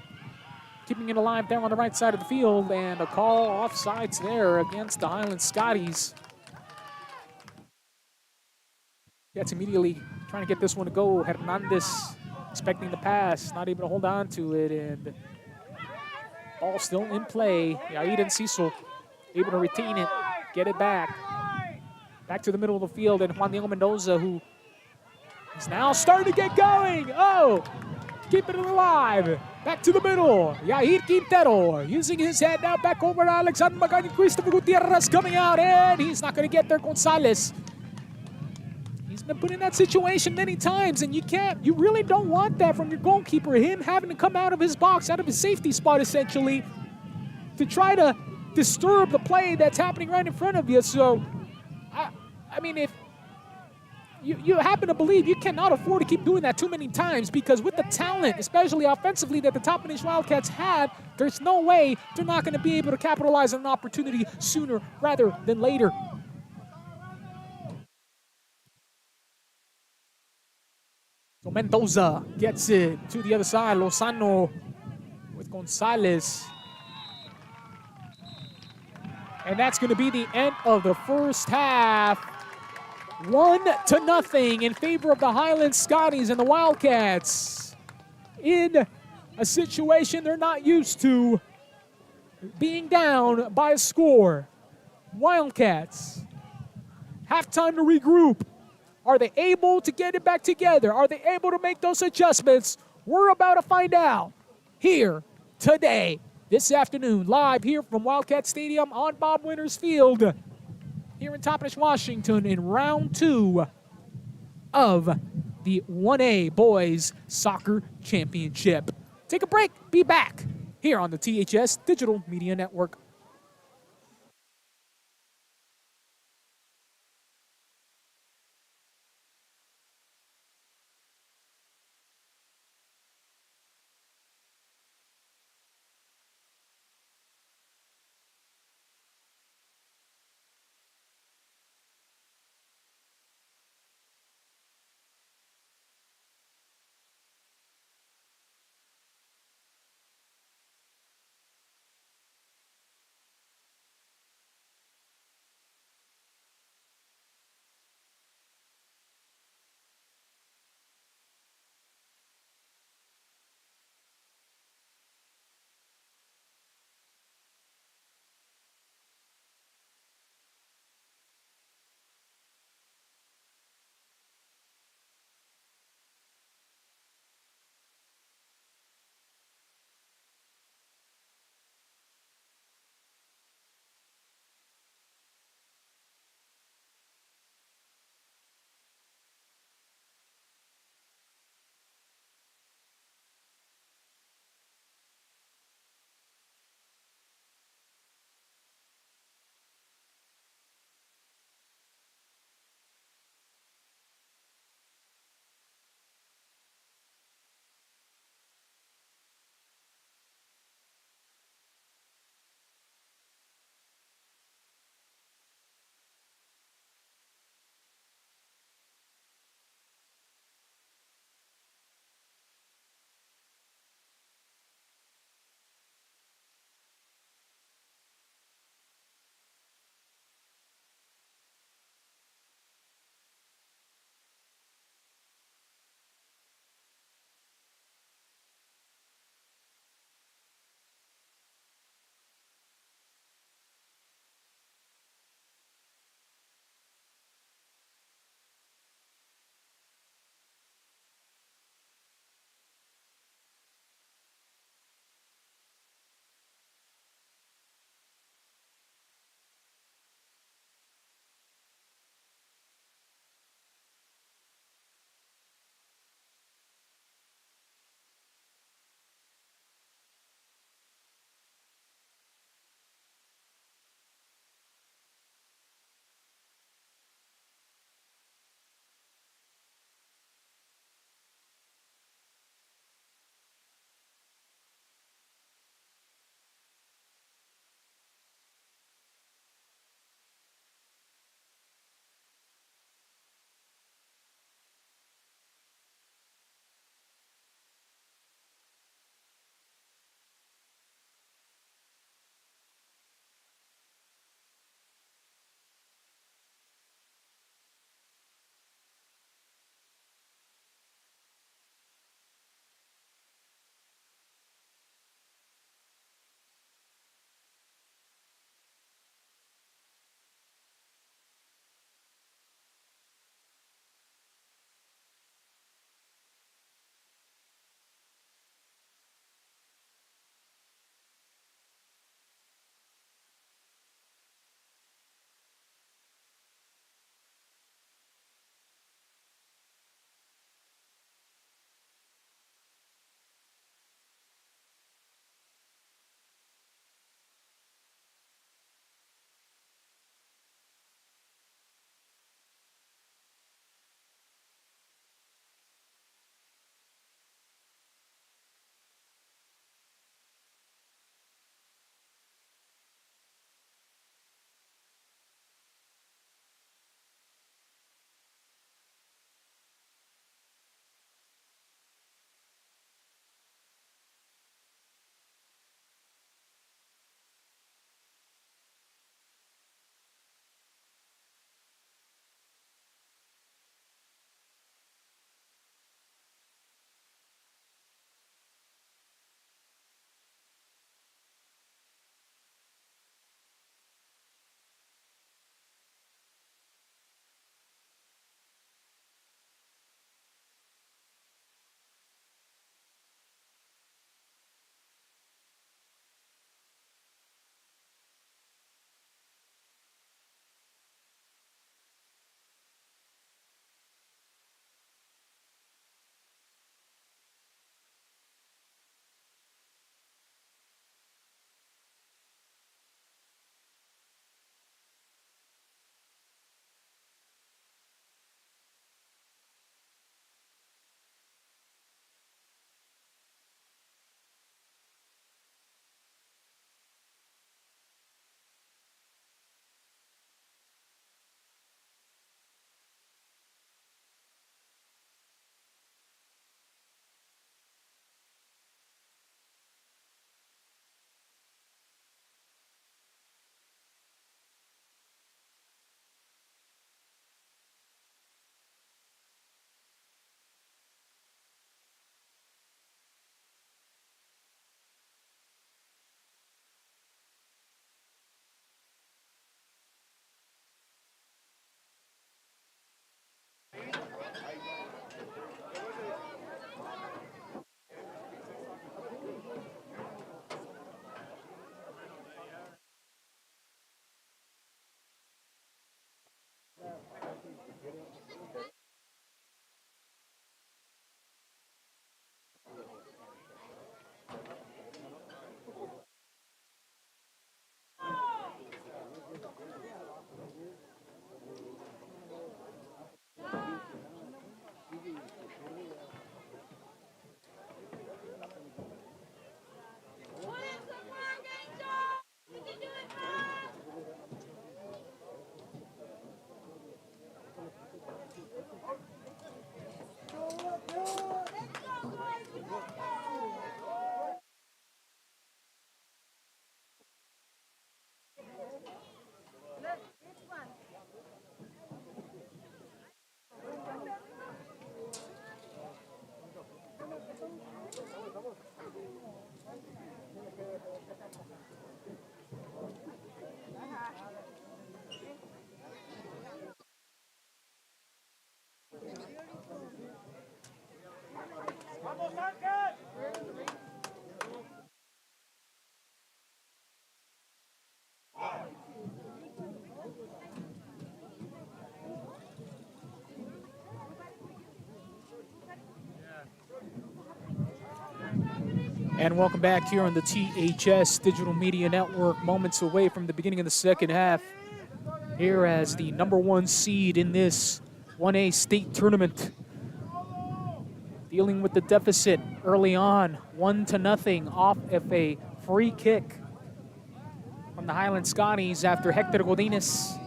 Speaker 6: keeping it alive there on the right side of the field. And a call offsides there against the Highland Scotties. Gets immediately trying to get this one to go. Hernandez expecting the pass, not able to hold on to it, and ball still in play. Yahir Enciso able to retain it, get it back. Back to the middle of the field, and Juan Diego Mendoza, who is now starting to get going. Oh, keeping it alive. Back to the middle. Yahir Quintero using his head now back over to Alexander Magaña. Christopher Gutierrez coming out, and he's not going to get there. Gonzalez. He's been put in that situation many times, and you really don't want that from your goalkeeper. Him having to come out of his box, out of his safety spot, essentially, to try to disturb the play that's happening right in front of you. So, I mean, if you happen to believe you cannot afford to keep doing that too many times, because with the talent, especially offensively, that the Toppenish Wildcats have, there's no way they're not going to be able to capitalize on an opportunity sooner rather than later. So Mendoza gets it to the other side. Lozano with Gonzalez. And that's going to be the end of the first half. 1-0 in favor of the Highland Scotties and the Wildcats. In a situation they're not used to, being down by a score. Wildcats, halftime to regroup. Are they able to get it back together? Are they able to make those adjustments? We're about to find out here today, this afternoon, live here from Wildcat Stadium on Bob Winters Field here in Toppenish, Washington in round 2 of the 1A Boys Soccer Championship. Take a break, be back here on the THS Digital Media Network. And welcome back here on the THS Digital Media Network. Moments away from the beginning of the second half. Here as the #1 seed in this 1A state tournament. Dealing with the deficit early on, 1-0 off of a free kick from the Highland Scotties after Hector Godinez,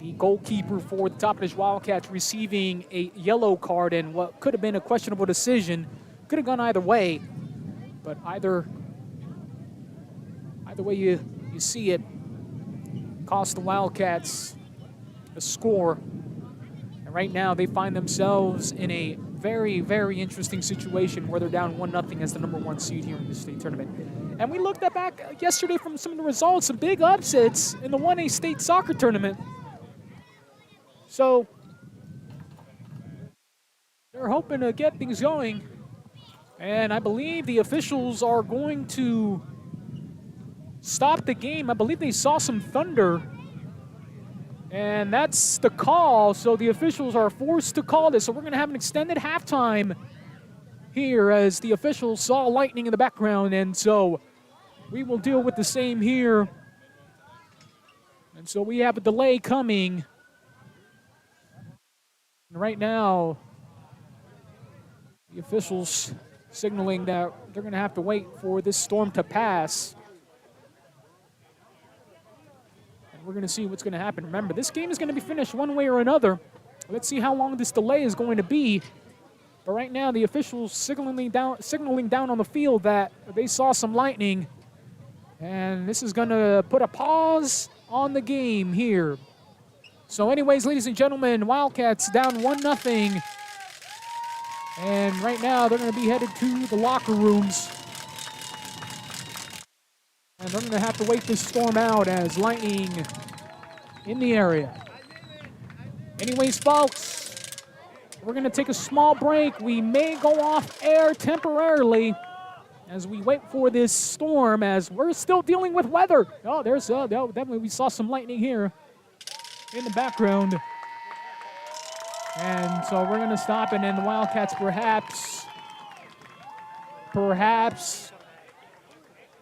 Speaker 6: the goalkeeper for the Toppenish Wildcats, receiving a yellow card and what could have been a questionable decision. Could have gone either way. But either way you see it, cost the Wildcats a score. And right now they find themselves in a very, very interesting situation where they're down 1-0 as the #1 seed here in the state tournament. And we looked back yesterday from some of the results, some big upsets in the 1A state soccer tournament. So they're hoping to get things going. And I believe the officials are going to stop the game. I believe they saw some thunder. And that's the call. So the officials are forced to call this. So we're going to have an extended halftime here as the officials saw lightning in the background. And so we will deal with the same here. And so we have a delay coming. And right now, the officials signaling that they're going to have to wait for this storm to pass. And we're going to see what's going to happen. Remember, this game is going to be finished one way or another. Let's see how long this delay is going to be. But right now, the officials signaling down on the field that they saw some lightning. And this is going to put a pause on the game here. So anyways, ladies and gentlemen, Wildcats down 1-0. And right now, they're going to be headed to the locker rooms. And they're going to have to wait this storm out as lightning in the area. Anyways, folks, we're going to take a small break. We may go off air temporarily as we wait for this storm, as we're still dealing with weather. Oh, there's definitely we saw some lightning here in the background. And so we're going to stop, and then the Wildcats perhaps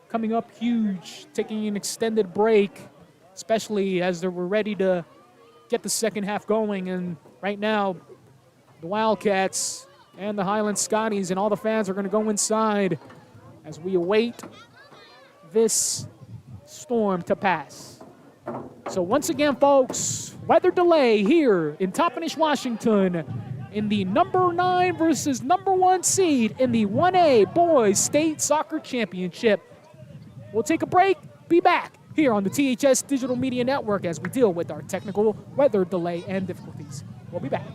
Speaker 6: coming up huge, taking an extended break, especially as they were ready to get the second half going. And right now, the Wildcats and the Highland Scotties and all the fans are going to go inside as we await this storm to pass. So once again, folks, weather delay here in Toppenish, Washington in the #9 versus #1 seed in the 1A Boys State Soccer Championship. We'll take a break, be back here on the THS Digital Media Network as we deal with our technical weather delay and difficulties. We'll be back.